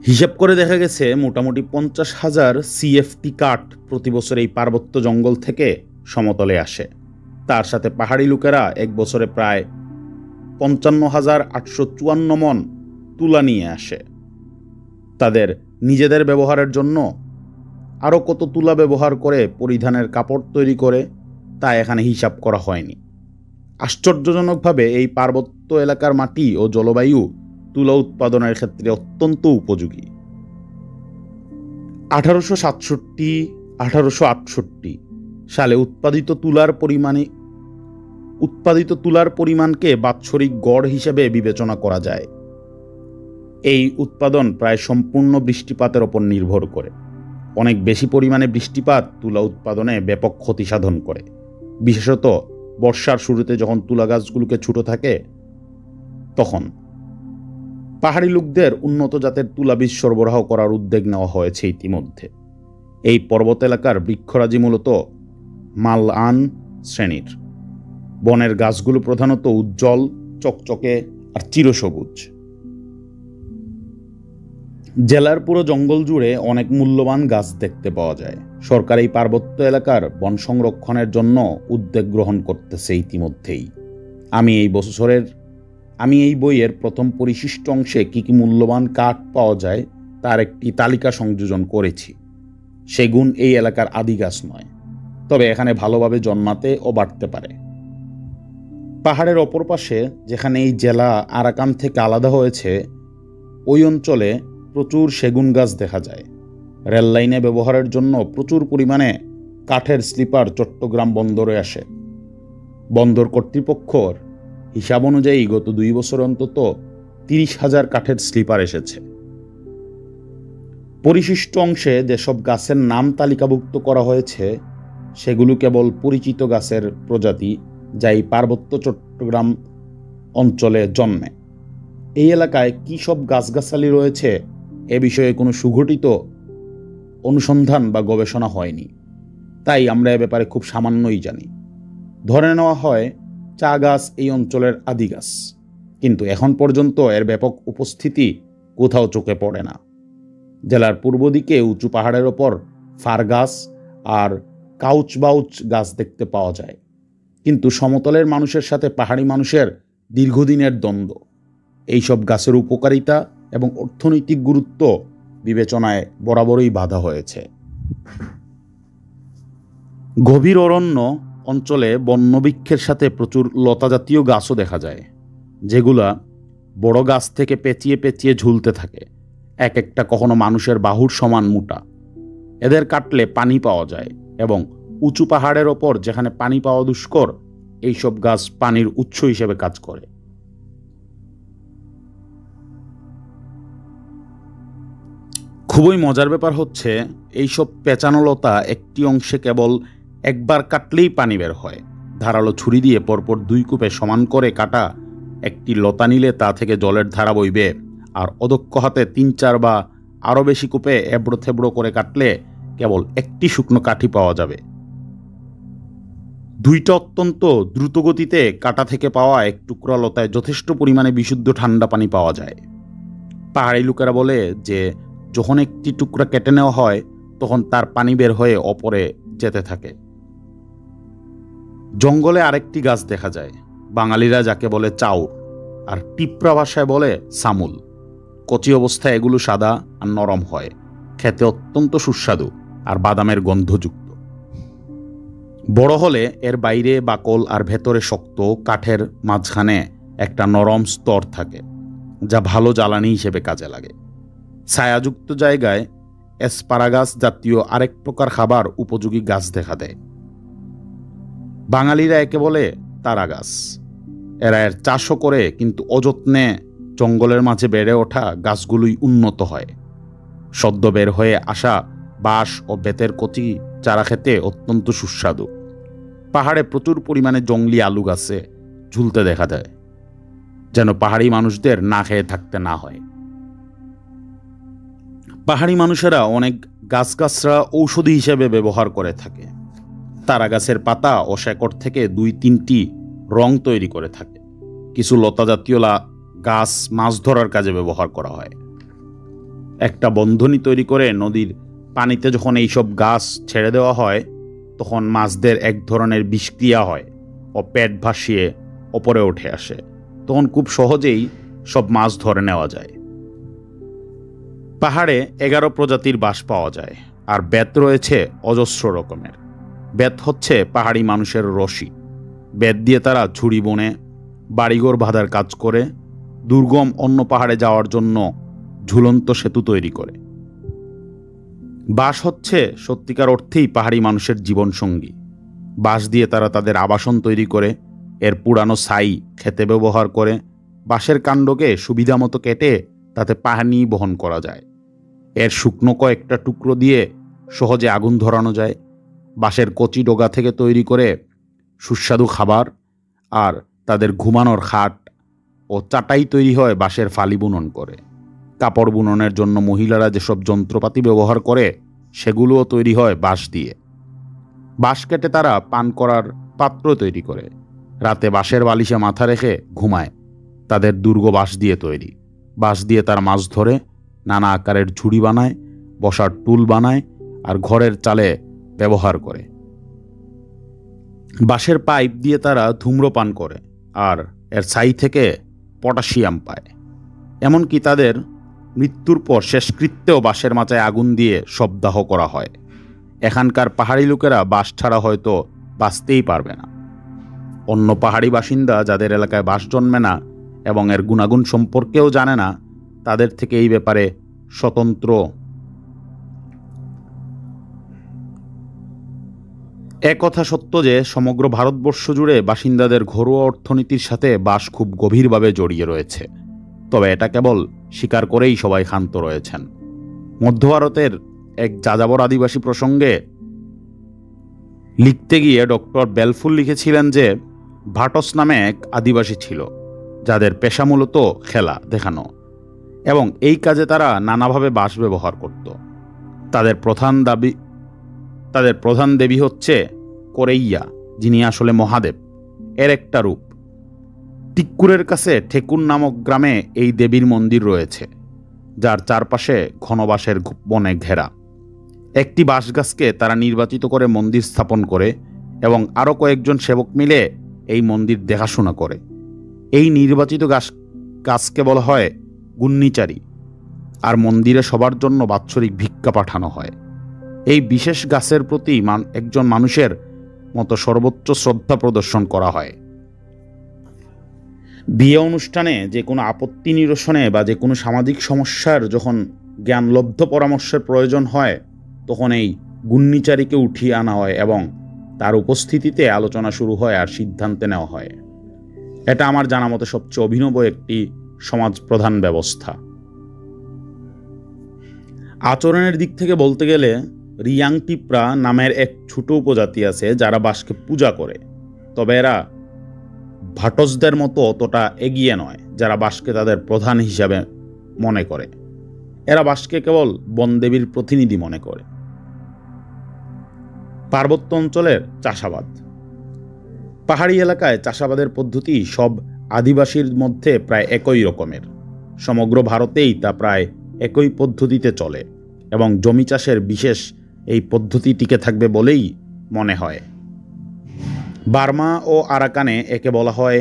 হিসাব করে দেখা গেছে মোটামুটি 50,000 CFT কাঠ প্রতি বছর এই পার্বত্য জঙ্গল থেকে সমতলে আসে। তার সাথে পাহাড়ি লোকেরা এক বছরে প্রায় 55,854 মণ তুলা নিয়ে আসে। তাদের নিজেদের ব্যবহারের জন্য আরও কত তুলা ব্যবহার করে পরিধানের কাপড় তৈরি করে তা এখানে হিসাব করা হয়নি। আশ্চর্যজনকভাবে এই পার্বত্য এলাকার মাটি ও জলবায়ু তুলা উৎপাদনের ক্ষেত্রে অত্যন্ত উপযোগী। 1867-1868 সালে উৎপাদিত তুলার পরিমাণকে বাৎসরিক গড় হিসেবে বিবেচনা করা যায়। এই উৎপাদন প্রায় সম্পূর্ণ বৃষ্টিপাতের ওপর নির্ভর করে। অনেক বেশি পরিমাণে বৃষ্টিপাত তুলা উৎপাদনে ব্যাপক ক্ষতি সাধন করে, বিশেষত বর্ষার শুরুতে যখন তুলা গাছগুলোকে ছোট থাকে তখন। পাহাড়ি লোকদের উন্নত জাতের তুলা বীজ সরবরাহ করার উদ্যোগ নেওয়া হয়েছে ইতিমধ্যে। এই পর্বত এলাকার বৃক্ষরাজি মূলত মালআন শ্রেণীর। বনের গাছগুলো প্রধানত উজ্জ্বল, চকচকে আর চিরসবুজ। জেলার পুরো জঙ্গল জুড়ে অনেক মূল্যবান গাছ দেখতে পাওয়া যায়। সরকার এই পার্বত্য এলাকার বন সংরক্ষণের জন্য উদ্যোগ গ্রহণ করতেছে ইতিমধ্যেই। আমি এই বইয়ের প্রথম পরিশিষ্ট অংশে কী কী মূল্যবান কাঠ পাওয়া যায় তার একটি তালিকা সংযোজন করেছি। সেগুন এই এলাকার আদি গাছ নয়, তবে এখানে ভালোভাবে জন্মাতে ও বাড়তে পারে। পাহাড়ের অপর পাশে যেখানে এই জেলা আরাকান থেকে আলাদা হয়েছে, ওই অঞ্চলে প্রচুর সেগুন গাছ দেখা যায়। রেল লাইনে ব্যবহারের জন্য প্রচুর পরিমাণে কাঠের স্লিপার চট্টগ্রাম বন্দরে আসে। বন্দর কর্তৃপক্ষর হিসাব অনুযায়ী গত 2 বছর অন্তত 30,000 কাঠের স্লিপার এসেছে। পরিশিষ্ট অংশে যেসব গাছের নাম তালিকাভুক্ত করা হয়েছে সেগুলো কেবল পরিচিত গাছের প্রজাতি, যা এই পার্বত্য চট্টগ্রাম অঞ্চলে জন্মে। এই এলাকায় কী সব গাছগাছালি রয়েছে এ বিষয়ে কোনো সুগঠিত অনুসন্ধান বা গবেষণা হয়নি, তাই আমরা এ ব্যাপারে খুব সামান্যই জানি। ধরে নেওয়া হয় চা গাছ এই অঞ্চলের আদি গাছ, কিন্তু এখন পর্যন্ত এর ব্যাপক উপস্থিতি কোথাও চোখে পড়ে না। জেলার পূর্ব দিকে উঁচু পাহাড়ের ওপর ফার গাছ আর কাউচবাউচ গাছ দেখতে পাওয়া যায়, কিন্তু সমতলের মানুষের সাথে পাহাড়ি মানুষের দীর্ঘদিনের দ্বন্দ্ব এইসব গাছের উপকারিতা এবং অর্থনৈতিক গুরুত্ব বিবেচনায় বরাবরই বাধা হয়েছে। গভীর অরণ্য অঞ্চলে বন্যবৃক্ষের সাথে প্রচুর লতাজাতীয় গাছও দেখা যায়, যেগুলা বড় গাছ থেকে পেঁচিয়ে পেঁচিয়ে ঝুলতে থাকে। এক একটা কখনো মানুষের বাহুর সমান মোটা। এদের কাটলে পানি পাওয়া যায় এবং উঁচু পাহাড়ের ওপর যেখানে পানি পাওয়া দুষ্কর, এইসব গাছ পানির উৎস হিসেবে কাজ করে। খুবই মজার ব্যাপার হচ্ছে, এইসব পেঁচানো লতা একটি অংশে কেবল একবার কাটলেই পানি বের হয়। ধারালো ছুরি দিয়ে পরপর 2 কূপে সমান করে কাটা একটি লতা নিলে তা থেকে জলের ধারা বইবে, আর অদক্ষ হাতে 3-4 বা আরও বেশি কূপে এবড়ো থেবড়ো করে কাটলে কেবল একটি শুকনো কাঠি পাওয়া যাবে। 2টা অত্যন্ত দ্রুতগতিতে কাটা থেকে পাওয়া এক টুকরা লতায় যথেষ্ট পরিমাণে বিশুদ্ধ ঠান্ডা পানি পাওয়া যায়। পাহাড়ি লোকেরা বলে যে যখন একটি টুকরা কেটে নেওয়া হয় তখন তার পানি বের হয়ে অপরে যেতে থাকে। জঙ্গলে আরেকটি গাছ দেখা যায়, বাঙালিরা যাকে বলে চাউর, আর টিপ্রা ভাষায় বলে সামুল। কচি অবস্থায় এগুলো সাদা আর নরম হয়, খেতে অত্যন্ত সুস্বাদু আর বাদামের গন্ধযুক্ত। বড় হলে এর বাইরে বাকল আর ভেতরে শক্ত, কাঠের মাঝখানে একটা নরম স্তর থাকে, যা ভালো জ্বালানি হিসেবে কাজে লাগে। ছায়াযুক্ত জায়গায় অ্যাসপারাগাস জাতীয় আরেক প্রকার খাবার উপযোগী গাছ দেখা দেয়। বাঙালিরা একে বলে তারা গাছ। এরা এর চাষও করে, কিন্তু অযত্নে জঙ্গলের মাঝে বেড়ে ওঠা গাছগুলোই উন্নত হয়। সদ্য বের হয়ে আসা বাঁশ ও বেতের কচি চারা খেতে অত্যন্ত সুস্বাদু। পাহাড়ে প্রচুর পরিমাণে জংলি আলু গাছে ঝুলতে দেখা যায়, যেন পাহাড়ি মানুষদের না খেয়ে থাকতে না হয়। পাহাড়ি মানুষেরা অনেক গাছগাছরা ঔষধি হিসেবে ব্যবহার করে থাকে। তারা গাছের পাতা ও শেকড় থেকে 2-3টি রং তৈরি করে থাকে। কিছু লতা জাতীয় গাছ মাছ ধরার কাজে ব্যবহার করা হয়। একটা বন্ধনী তৈরি করে নদীর পানিতে যখন এইসব গাছ ছেড়ে দেওয়া হয়, তখন মাছদের এক ধরনের বিষক্রিয়া হয় ও পেট ভাসিয়ে ওপরে উঠে আসে। তখন খুব সহজেই সব মাছ ধরে নেওয়া যায়। পাহাড়ে 11 প্রজাতির বাঁশ পাওয়া যায়, আর বেত রয়েছে অজস্র রকমের। বেত হচ্ছে পাহাড়ি মানুষের রশি। বেত দিয়ে তারা ঝুড়ি বনে, বাড়িঘর বাঁধার কাজ করে, দুর্গম অন্য পাহাড়ে যাওয়ার জন্য ঝুলন্ত সেতু তৈরি করে। বাঁশ হচ্ছে সত্যিকার অর্থেই পাহাড়ি মানুষের জীবনসঙ্গী। বাঁশ দিয়ে তারা তাদের আবাসন তৈরি করে, এর পুরানো ছাই খেতে ব্যবহার করে। বাঁশের কাণ্ডকে সুবিধা মতো কেটে তাতে পানি বহন করা যায়। এর শুকনো কয়েকটা টুকরো দিয়ে সহজে আগুন ধরানো যায়। বাঁশের কচি ডগা থেকে তৈরি করে সুস্বাদু খাবার, আর তাদের ঘুমানোর খাট ও চাটাই তৈরি হয় বাঁশের ফালি বুনন করে। কাপড় বুননের জন্য মহিলারা যেসব যন্ত্রপাতি ব্যবহার করে সেগুলোও তৈরি হয় বাঁশ দিয়ে। বাঁশ কেটে তারা পান করার পাত্র তৈরি করে। রাতে বাঁশের বালিশে মাথা রেখে ঘুমায়। তাদের দুর্গ বাঁশ দিয়ে তৈরি। বাঁশ দিয়ে তারা মাছ ধরে, নানা আকারের ঝুড়ি বানায়, বসার টুল বানায়, আর ঘরের চালে ব্যবহার করে। বাঁশের পাইপ দিয়ে তারা ধূম্রপান করে, আর এর ছাই থেকে পটাশিয়াম পায়। এমনকি তাদের মৃত্যুর পর শেষকৃত্যেও বাঁশের মাচায় আগুন দিয়ে শবদাহ করা হয়। এখানকার পাহাড়ি লোকেরা বাঁশ ছাড়া হয়তো বাঁচতেই পারবে না। অন্য পাহাড়ি বাসিন্দা যাদের এলাকায় বাস জন্মে না এবং এর গুণাগুণ সম্পর্কেও জানে না, তাদের থেকে এই ব্যাপারে স্বতন্ত্র। কথা সত্য যে সমগ্র ভারতবর্ষ জুড়ে বাসিন্দাদের ঘরোয়া অর্থনীতির সাথে বাস খুব গভীরভাবে জড়িয়ে রয়েছে, তবে এটা কেবল স্বীকার করেই সবাই ক্ষান্ত রয়েছেন। মধ্য ভারতের এক যাযাবর আদিবাসী প্রসঙ্গে লিখতে গিয়ে ডক্টর বেলফুল লিখেছিলেন যে ভাটস নামে এক আদিবাসী ছিল যাদের পেশা মূলত খেলা দেখানো, এবং এই কাজে তারা নানাভাবে বাঁশ ব্যবহার করত। তাদের প্রধান দেবী হচ্ছে কোরেইয়া, যিনি আসলে মহাদেব এর একটা রূপ। টিক্কুরের কাছে ঠেকুন নামক গ্রামে এই দেবীর মন্দির রয়েছে, যার চারপাশে ঘনবাসের বনে ঘেরা। একটি বাঁশ গাছকে তারা নির্বাচিত করে মন্দির স্থাপন করে এবং আরও কয়েকজন সেবক মিলে এই মন্দির দেখাশোনা করে। এই নির্বাচিত গাছকে বলা হয় গুন্নিচারি, আর মন্দিরে সবার জন্য বাৎসরিক ভিক্ষা পাঠানো হয়। এই বিশেষ গাছের প্রতি একজন মানুষের মতো সর্বোচ্চ শ্রদ্ধা প্রদর্শন করা হয়। বিয়ে অনুষ্ঠানে যে কোনো আপত্তি নিরসনে বা যে কোনো সামাজিক সমস্যার যখন জ্ঞানলব্ধ পরামর্শের প্রয়োজন হয়, তখন এই গুন্নিচারিকে উঠিয়ে আনা হয় এবং তার উপস্থিতিতে আলোচনা শুরু হয় আর সিদ্ধান্তে নেওয়া হয়। এটা আমার জানা মতে সবচেয়ে অভিনব একটি সমাজ প্রধান ব্যবস্থা। আচরণের দিক থেকে বলতে গেলে রিয়াংটিপ্রা নামের এক ছোট উপজাতি আছে যারা বাঁশকে পূজা করে, তবে এরা ভাটসদের মতো অতটা এগিয়ে নয় যারা বাঁশকে তাদের প্রধান হিসাবে মনে করে। এরা বাঁশকে কেবল বনদেবীর প্রতিনিধি মনে করে। পার্বত্য অঞ্চলের চাষাবাদ। পাহাড়ি এলাকায় চাষাবাদের পদ্ধতি সব আদিবাসীর মধ্যে প্রায় একই রকমের। সমগ্র ভারতেই তা প্রায় একই পদ্ধতিতে চলে এবং জমি চাষের বিশেষ এই পদ্ধতি টিকে থাকবে বলেই মনে হয়। বার্মা ও আরাকানে একে বলা হয়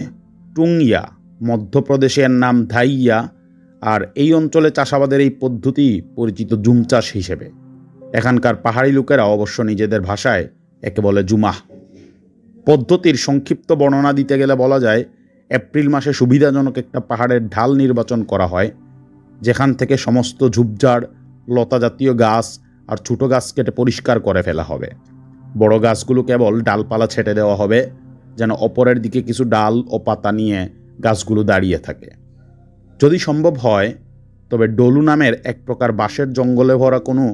টুংইয়া, মধ্যপ্রদেশের নাম ধাইয়া, আর এই অঞ্চলে চাষাবাদের এই পদ্ধতি পরিচিত জুম চাষ হিসেবে। এখানকার পাহাড়ি লোকেরা অবশ্য নিজেদের ভাষায় একে বলে জুমাহ। পদ্ধতির সংক্ষিপ্ত বর্ণনা দিতে গেলে বলা যায়, এপ্রিল মাসে সুবিধাজনক একটা পাহাড়ের ঢাল নির্বাচন করা হয়, যেখান থেকে সমস্ত ঝুপঝাড়, লতা জাতীয় গাছ আর ছোটো গাছ কেটে পরিষ্কার করে ফেলা হবে। বড় গাছগুলো কেবল ডালপালা ছেটে দেওয়া হবে, যেন অপরের দিকে কিছু ডাল ও পাতা নিয়ে গাছগুলো দাঁড়িয়ে থাকে। যদি সম্ভব হয় তবে ডলু নামের এক প্রকার বাঁশের জঙ্গলে ভরা কোনো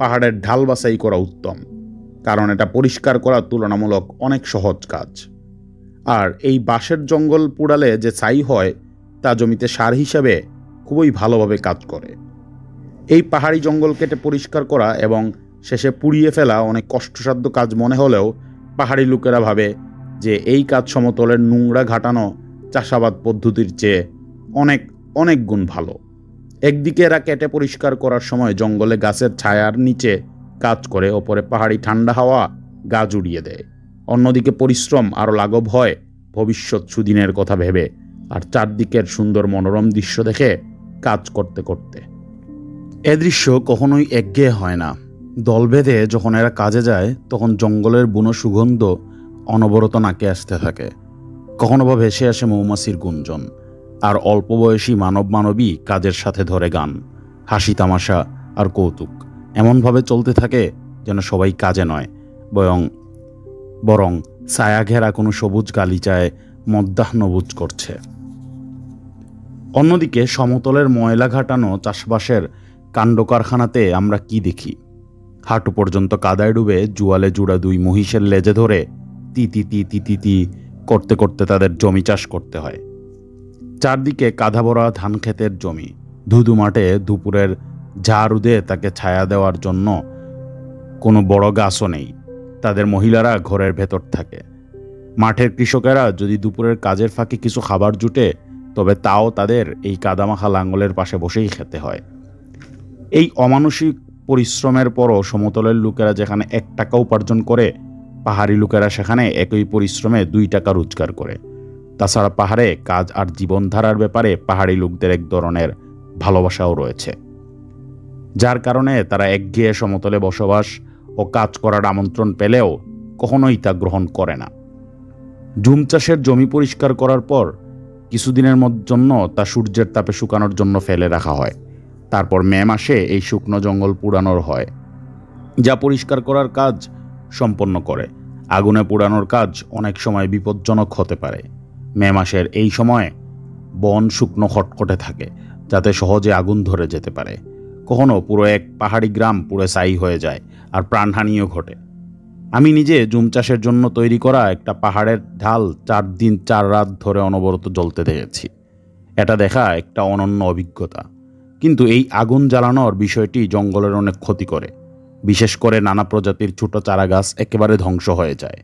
পাহাড়ের ঢাল বাছাই করা উত্তম, কারণ এটা পরিষ্কার করা তুলনামূলক অনেক সহজ কাজ। আর এই বাঁশের জঙ্গল পুড়ালে যে ছাই হয় তা জমিতে সার হিসাবে খুবই ভালোভাবে কাজ করে। এই পাহাড়ি জঙ্গল কেটে পরিষ্কার করা এবং শেষে পুড়িয়ে ফেলা অনেক কষ্টসাধ্য কাজ মনে হলেও পাহাড়ি লোকেরা ভাবে যে এই কাজ সমতলের নোংরা ঘাটানো চাষাবাদ পদ্ধতির চেয়ে অনেক অনেক গুণ ভালো। একদিকে এরা কেটে পরিষ্কার করার সময় জঙ্গলে গাছের ছায়ার নিচে কাজ করে, ওপরে পাহাড়ি ঠান্ডা হাওয়া গা জুড়িয়ে দেয়। অন্যদিকে পরিশ্রম আরও লাঘব হয় ভবিষ্যৎ সুদিনের কথা ভেবে আর চারদিকের সুন্দর মনোরম দৃশ্য দেখে কাজ করতে করতে। এ দৃশ্য কখনোই একঘেয়ে হয় না। দল বেঁধে যখন এরা কাজে যায় তখন জঙ্গলের বুনো সুগন্ধ অনবরত নাকে আসতে থাকে। কখনো বা ভেসে আসে মৌমাছির গুঞ্জন, আর অল্প বয়সী মানব মানবী কাজের সাথে ধরে গান, হাসি তামাশা আর কৌতুক এমনভাবে চলতে থাকে যেন সবাই কাজে নয়, বরং ছায়া ঘেরা কোনো সবুজ গালিচায় মধ্যাহ্নভোজ করছে। অন্যদিকে সমতলের ময়লা ঘাটানো চাষবাসের কাণ্ড কারখানাতে আমরা কি দেখি? হাঁটু পর্যন্ত কাদায় ডুবে জুয়ালে জুড়া দুই মহিষের লেজে ধরে তি করতে করতে তাদের জমি চাষ করতে হয়। চারদিকে কাঁধা ভরা ধান ক্ষেতের জমি, ধুধু মাঠে দুপুরের ঝাঁ রোদে তাকে ছায়া দেওয়ার জন্য কোনো বড় গাছও নেই। তাদের মহিলারা ঘরের ভেতর থাকে। মাঠের কৃষকেরা যদি দুপুরের কাজের ফাঁকে কিছু খাবার জুটে, তবে তাও তাদের এই কাদামাখা লাঙ্গলের পাশে বসেই খেতে হয়। এই অমানুষিক পরিশ্রমের পরও সমতলের লোকেরা যেখানে 1 টাকা উপার্জন করে, পাহাড়ি লোকেরা সেখানে একই পরিশ্রমে 2 টাকা রোজগার করে। তাছাড়া পাহাড়ে কাজ আর জীবনধারার ব্যাপারে পাহাড়ি লোকদের এক ধরনের ভালোবাসাও রয়েছে, যার কারণে তারা একঘেয়ে সমতলে বসবাস ও কাজ করার আমন্ত্রণ পেলেও কখনোই তা গ্রহণ করে না। জুম চাষের জমি পরিষ্কার করার পর কিছুদিনের জন্য তা সূর্যের তাপে শুকানোর জন্য ফেলে রাখা হয়। তারপর মে মাসে এই শুকনো জঙ্গল পুড়ানোর হয়, যা পরিষ্কার করার কাজ সম্পন্ন করে। আগুনে পোড়ানোর কাজ অনেক সময় বিপজ্জনক হতে পারে। মে মাসের এই সময় বন শুকনো খটখটে থাকে, যাতে সহজে আগুন ধরে যেতে পারে। কখনো পুরো এক পাহাড়ি গ্রাম পুড়ে ছাই হয়ে যায় আর প্রাণহানিও ঘটে। আমি নিজে জুম চাষের জন্য তৈরি করা একটা পাহাড়ের ঢাল 4 দিন 4 রাত ধরে অনবরত জ্বলতে দেখেছি। এটা দেখা একটা অনন্য অভিজ্ঞতা। কিন্তু এই আগুন জ্বালানোর বিষয়টি জঙ্গলের অনেক ক্ষতি করে। বিশেষ করে নানা প্রজাতির ছোট চারাগাছ একেবারে ধ্বংস হয়ে যায়।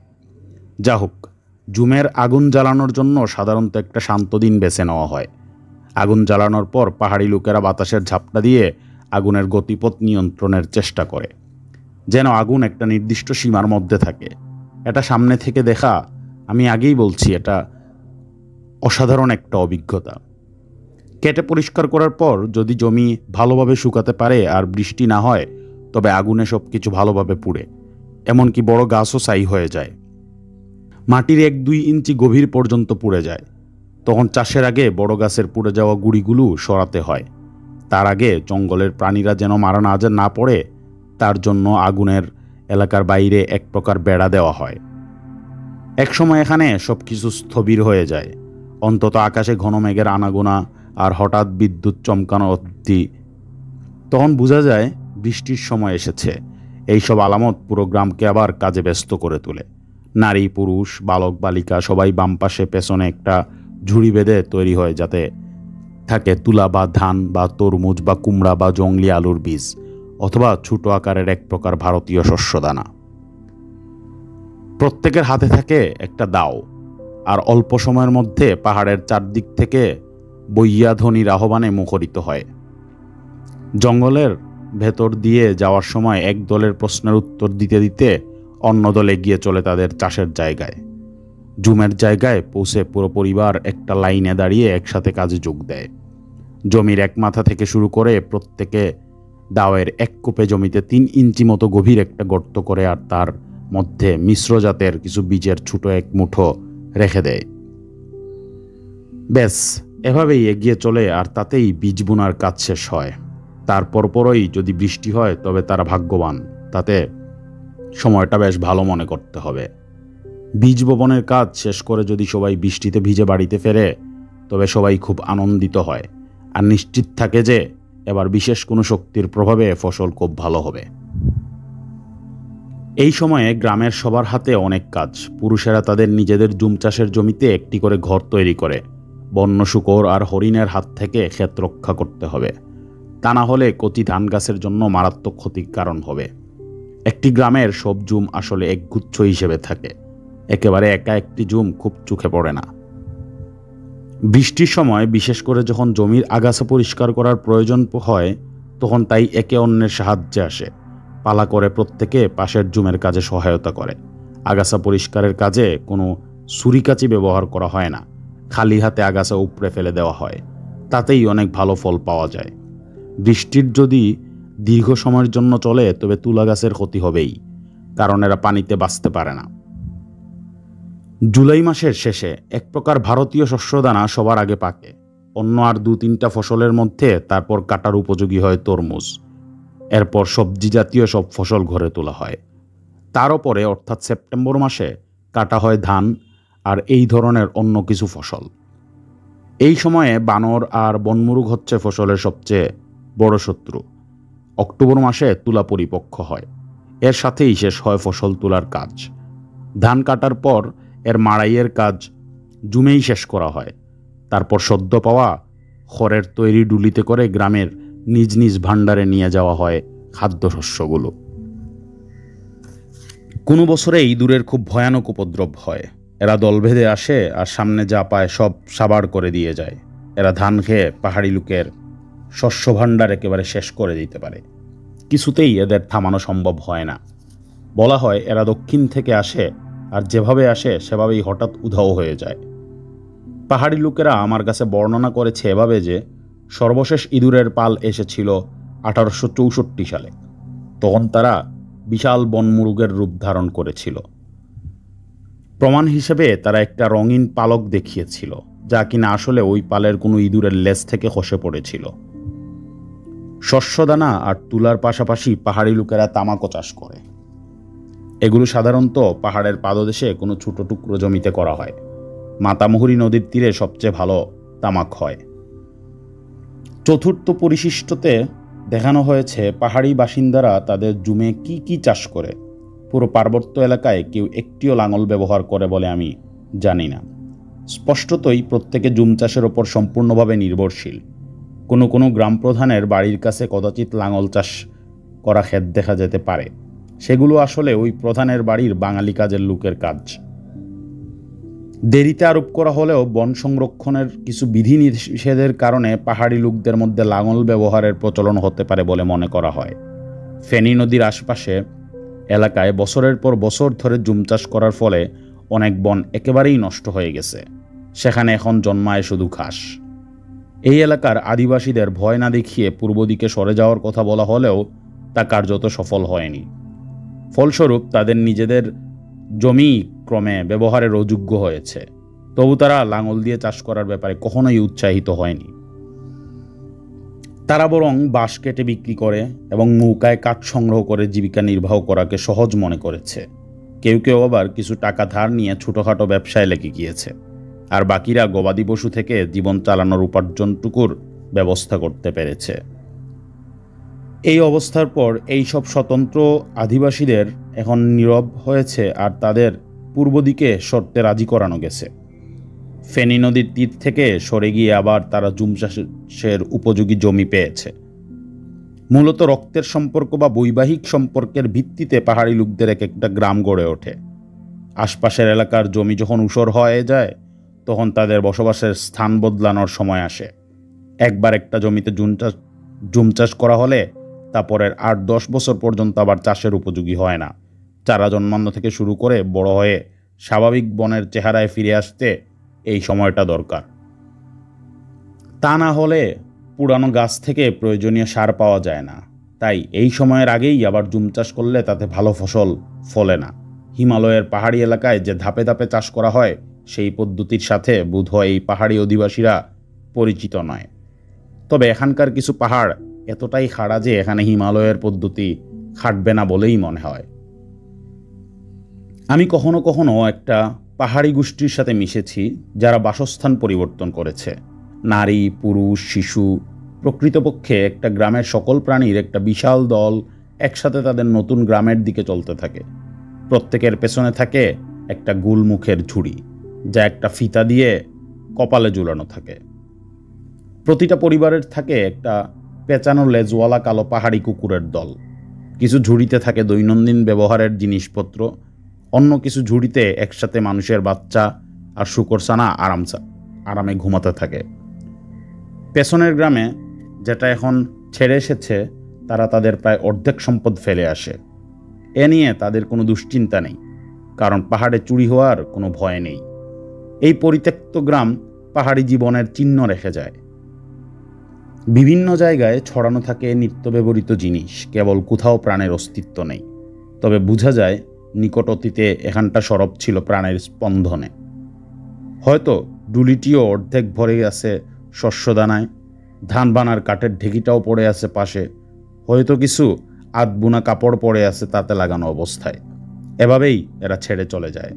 যা হোক, জুমের আগুন জ্বালানোর জন্য সাধারণত একটা শান্ত দিন বেছে নেওয়া হয়। আগুন জ্বালানোর পর পাহাড়ি লোকেরা বাতাসের ঝাপটা দিয়ে আগুনের গতিপথ নিয়ন্ত্রণের চেষ্টা করে, যেন আগুন একটা নির্দিষ্ট সীমার মধ্যে থাকে। এটা সামনে থেকে দেখা, আমি আগেই বলছি, এটা অসাধারণ একটা অভিজ্ঞতা। কেটে পরিষ্কার করার পর যদি জমি ভালোভাবে শুকাতে পারে আর বৃষ্টি না হয়, তবে আগুনে সব কিছু ভালোভাবে পুড়ে, এমনকি বড় গাছও ছাই হয়ে যায়। মাটির 1-2 ইঞ্চি গভীর পর্যন্ত পুড়ে যায়। তখন চাষের আগে বড় গাছের পুড়ে যাওয়া গুঁড়িগুলো সরাতে হয়। তার আগে জঙ্গলের প্রাণীরা যেন মারা না পড়ে, তার জন্য আগুনের এলাকার বাইরে এক প্রকার বেড়া দেওয়া হয়। একসময় এখানে সব কিছু স্থবির হয়ে যায়, অন্তত আকাশে ঘন মেঘের আনাগোনা আর হঠাৎ বিদ্যুৎ চমকানো অবধি। তখন বোঝা যায় বৃষ্টির সময় এসেছে। এইসব আলামত পুরো গ্রামকে আবার কাজে ব্যস্ত করে তোলে। নারী, পুরুষ, বালক, বালিকা সবাই বাম পাশে পেছনে একটা ঝুড়ি বেঁধে তৈরি হয়, যাতে থাকে তুলা বা ধান বা তরমুজ বা কুমড়া বা জংলি আলুর বীজ, অথবা ছোট আকারের এক প্রকার ভারতীয় শস্যদানা। প্রত্যেকের হাতে থাকে একটা দাও, আর অল্প সময়ের মধ্যে পাহাড়ের চারদিক থেকে বইয়া ধ্বনির আহ্বানে মুখরিত হয়। জঙ্গলের ভেতর দিয়ে যাওয়ার সময় এক দলের প্রশ্নের উত্তর দিতে দিতে অন্য দল এগিয়ে চলে তাদের চাষের জায়গায়। জুমের জায়গায় পৌঁছে পুরো পরিবার একটা লাইনে দাঁড়িয়ে একসাথে কাজে যোগ দেয়। জমির এক মাথা থেকে শুরু করে প্রত্যেকে দাওয়ের এক কোপে জমিতে 3 ইঞ্চি মতো গভীর একটা গর্ত করে, আর তার মধ্যে মিশ্র জাতের কিছু বীজের ছোট এক মুঠো রেখে দেয়। ব্যাস, এভাবেই এগিয়ে চলে, আর তাতেই বীজ বোনার কাজ শেষ হয়। তারপর পরই যদি বৃষ্টি হয়, তবে তারা ভাগ্যবান। তাতে সময়টা বেশ ভালো মনে করতে হবে। বীজ বপনের কাজ শেষ করে যদি সবাই বৃষ্টিতে ভিজে বাড়িতে ফেরে, তবে সবাই খুব আনন্দিত হয় আর নিশ্চিত থাকে যে এবার বিশেষ কোনো শক্তির প্রভাবে ফসল খুব ভালো হবে। এই সময়ে গ্রামের সবার হাতে অনেক কাজ। পুরুষেরা তাদের নিজেদের জুম চাষের জমিতে একটি করে ঘর তৈরি করে। বন্য শূকর আর হরিণের হাত থেকে ক্ষেত রক্ষা করতে হবে, তা না হলে কচি ধান গাছের জন্য মারাত্মক ক্ষতির কারণ হবে। একটি গ্রামের সব জুম আসলে একগুচ্ছ হিসেবে থাকে, একেবারে একা একটি জুম খুব চোখে পড়ে না। বৃষ্টির সময় বিশেষ করে যখন জমির আগাছা পরিষ্কার করার প্রয়োজন হয়, তখন তাই একে অন্যের সাহায্যে আসে। পালা করে প্রত্যেকে পাশের জুমের কাজে সহায়তা করে। আগাছা পরিষ্কারের কাজে কোনো ছুরিকাচি ব্যবহার করা হয় না, খালি হাতে আগাছা উপড়ে ফেলে দেওয়া হয়। তাতেই অনেক ভালো ফল পাওয়া যায়। বৃষ্টির যদি দীর্ঘ সময়ের জন্য চলে, তবে তুলা গাছের ক্ষতি হবেই, কারণ এরা পানিতে বাঁচতে পারে না। জুলাই মাসের শেষে এক প্রকার ভারতীয় শস্যদানা সবার আগে পাকে। অন্য আর 2-3টা ফসলের মধ্যে তারপর কাটার উপযোগী হয় তরমুজ। এরপর সবজি জাতীয় সব ফসল ঘরে তোলা হয়। তারও পরে অর্থাৎ সেপ্টেম্বর মাসে কাটা হয় ধান আর এই ধরনের অন্য কিছু ফসল। এই সময়ে বানর আর বনমুরুগ হচ্ছে ফসলের সবচেয়ে বড় শত্রু। অক্টোবর মাসে তুলা পরিপক্ক হয়, এর সাথেই শেষ হয় ফসল তোলার কাজ। ধান কাটার পর এর মাড়াইয়ের কাজ জুমেই শেষ করা হয়। তারপর সদ্য পাওয়া খড়ের তৈরি ডুলিতে করে গ্রামের নিজ নিজ ভাণ্ডারে নিয়ে যাওয়া হয় খাদ্যশস্যগুলো। কোনো বছরে ইঁদুরের খুব ভয়ানক উপদ্রব হয়। এরা দলভেদে আসে আর সামনে যা পায় সব সাবাড় করে দিয়ে যায়। এরা ধান খেয়ে পাহাড়ি লোকের শস্য ভাণ্ডার একেবারে শেষ করে দিতে পারে। কিছুতেই এদের থামানো সম্ভব হয় না। বলা হয় এরা দক্ষিণ থেকে আসে, আর যেভাবে আসে সেভাবেই হঠাৎ উধাও হয়ে যায়। পাহাড়ি লোকেরা আমার কাছে বর্ণনা করেছে এভাবে যে সর্বশেষ ইঁদুরের পাল এসেছিল 1864 সালে। তখন তারা বিশাল বনমুরুগের রূপ ধারণ করেছিল। প্রমাণ হিসেবে তারা একটা রঙিন পালক দেখিয়েছিল, যা কিনা আসলে ওই পালের কোনো ইঁদুরের লেজ থেকে খসে পড়েছিল। শস্যদানা আর তুলার পাশাপাশি পাহাড়ি লোকেরা তামাকও চাষ করে। এগুলো সাধারণত পাহাড়ের পাদদেশে কোনো ছোট টুকরো জমিতে করা হয়। মাতামুহুরী নদীর তীরে সবচেয়ে ভালো তামাক হয়। চতুর্থ পরিশিষ্টতে দেখানো হয়েছে পাহাড়ি বাসিন্দারা তাদের জুমে কি কি চাষ করে। পুরো পার্বত্য এলাকায় কেউ একটিও লাঙল ব্যবহার করে বলে আমি জানি না। স্পষ্টতই প্রত্যেকে জুম চাষের ওপর সম্পূর্ণভাবে নির্ভরশীল। কোনো কোনো গ্রাম প্রধানের বাড়ির কাছে কদাচিৎ লাঙল চাষ করা ক্ষেত দেখা যেতে পারে। সেগুলো আসলে ওই প্রধানের বাড়ির বাঙালি কাজের লোকের কাজ। দেরিতে আরোপ করা হলেও বন সংরক্ষণের কিছু বিধি নিষেধের কারণে পাহাড়ি লোকদের মধ্যে লাঙল ব্যবহারের প্রচলন হতে পারে বলে মনে করা হয়। ফেনী নদীর আশপাশে এলাকায় বছরের পর বছর ধরে জুম চাষ করার ফলে অনেক বন একেবারেই নষ্ট হয়ে গেছে। সেখানে এখন জন্মায় শুধু ঘাস। এই এলাকার আদিবাসীদের ভয় না দেখিয়ে পূর্ব দিকে সরে যাওয়ার কথা বলা হলেও তা কার্যত সফল হয়নি। ফলস্বরূপ তাদের নিজেদের জমি ক্রমে ব্যবহারের অযোগ্য হয়েছে। তবু তারা লাঙল দিয়ে চাষ করার ব্যাপারে কখনোই উৎসাহিত হয়নি। তারা বরং বাঁশ কেটে বিক্রি করে এবং নৌকায় কাঠ সংগ্রহ করে জীবিকা নির্বাহ করাকে সহজ মনে করেছে। কেউ কেউ আবার কিছু টাকা ধার নিয়ে ছোটোখাটো ব্যবসায় লেগে গিয়েছে, আর বাকিরা গবাদি পশু থেকে জীবন চালানোর উপার্জনটুকুর ব্যবস্থা করতে পেরেছে। এই অবস্থার পর এই সব স্বতন্ত্র আদিবাসীদের এখন নীরব হয়েছে আর তাদের পূর্ব দিকে সরতে রাজি করানো গেছে। ফেনী নদীর তীর থেকে সরে গিয়ে আবার তারা জুম চাষের উপযোগী জমি পেয়েছে। মূলত রক্তের সম্পর্ক বা বৈবাহিক সম্পর্কের ভিত্তিতে পাহাড়ি লোকদের এক একটা গ্রাম গড়ে ওঠে। আশপাশের এলাকার জমি যখন ঊষর হয়ে যায় তখন তাদের বসবাসের স্থান বদলানোর সময় আসে। একবার একটা জমিতে জুম চাষ করা হলে তা পরের 8-10 বছর পর্যন্ত আবার চাষের উপযোগী হয় না। চারা জন্মানো থেকে শুরু করে বড় হয়ে স্বাভাবিক বনের চেহারায় ফিরে আসতে এই সময়টা দরকার। তা না হলে পুরানো গাছ থেকে প্রয়োজনীয় সার পাওয়া যায় না। তাই এই সময়ের আগেই আবার জুম চাষ করলে তাতে ভালো ফসল ফলে না। হিমালয়ের পাহাড়ি এলাকায় যে ধাপে ধাপে চাষ করা হয় সেই পদ্ধতির সাথে বোধহয় এই পাহাড়ি অধিবাসীরা পরিচিত নয়। তবে এখানকার কিছু পাহাড় এতটাই খাড়া যে এখানে হিমালয়ের পদ্ধতি খাটবে না বলেই মনে হয়। আমি কখনো কখনো একটা পাহাড়ি গোষ্ঠীর সাথে মিশেছি যারা বাসস্থান পরিবর্তন করেছে। নারী, পুরুষ, শিশু, প্রকৃতপক্ষে একটা গ্রামের সকল প্রাণীর একটা বিশাল দল একসাথে তাদের নতুন গ্রামের দিকে চলতে থাকে। প্রত্যেকের পেছনে থাকে একটা গুলমুখের ঝুড়ি, যা একটা ফিতা দিয়ে কপালে ঝুলানো থাকে। প্রতিটা পরিবারের থাকে একটা পেঁচানো লেজওয়ালা কালো পাহাড়ি কুকুরের দল। কিছু ঝুড়িতে থাকে দৈনন্দিন ব্যবহারের জিনিসপত্র, অন্য কিছু ঝুড়িতে একসাথে মানুষের বাচ্চা আর শুকরছানা আরামে ঘুমাতে থাকে। পেছনের গ্রামে, যেটা এখন ছেড়ে এসেছে, তারা তাদের প্রায় অর্ধেক সম্পদ ফেলে আসে। এ নিয়ে তাদের কোনো দুশ্চিন্তা নেই, কারণ পাহাড়ে চুরি হওয়ার কোনো ভয় নেই। এই পরিত্যক্ত গ্রাম পাহাড়ি জীবনের চিহ্ন রেখে যায়। বিভিন্ন জায়গায় ছড়ানো থাকে নিত্য ব্যবহৃত জিনিস, কেবল কোথাও প্রাণের অস্তিত্ব নেই। তবে বোঝা যায় নিকট অতীতে এখানটা সরব ছিল প্রাণের স্পন্দনে। হয়তো ডুলিটিও অর্ধেক ভরে আছে শস্যদানায়, ধান বানার কাঠের ঢেকিটাও পড়ে আছে পাশে, হয়তো কিছু আধবুনা কাপড় পড়ে আছে তাতে লাগানো অবস্থায়। এভাবেই এরা ছেড়ে চলে যায়।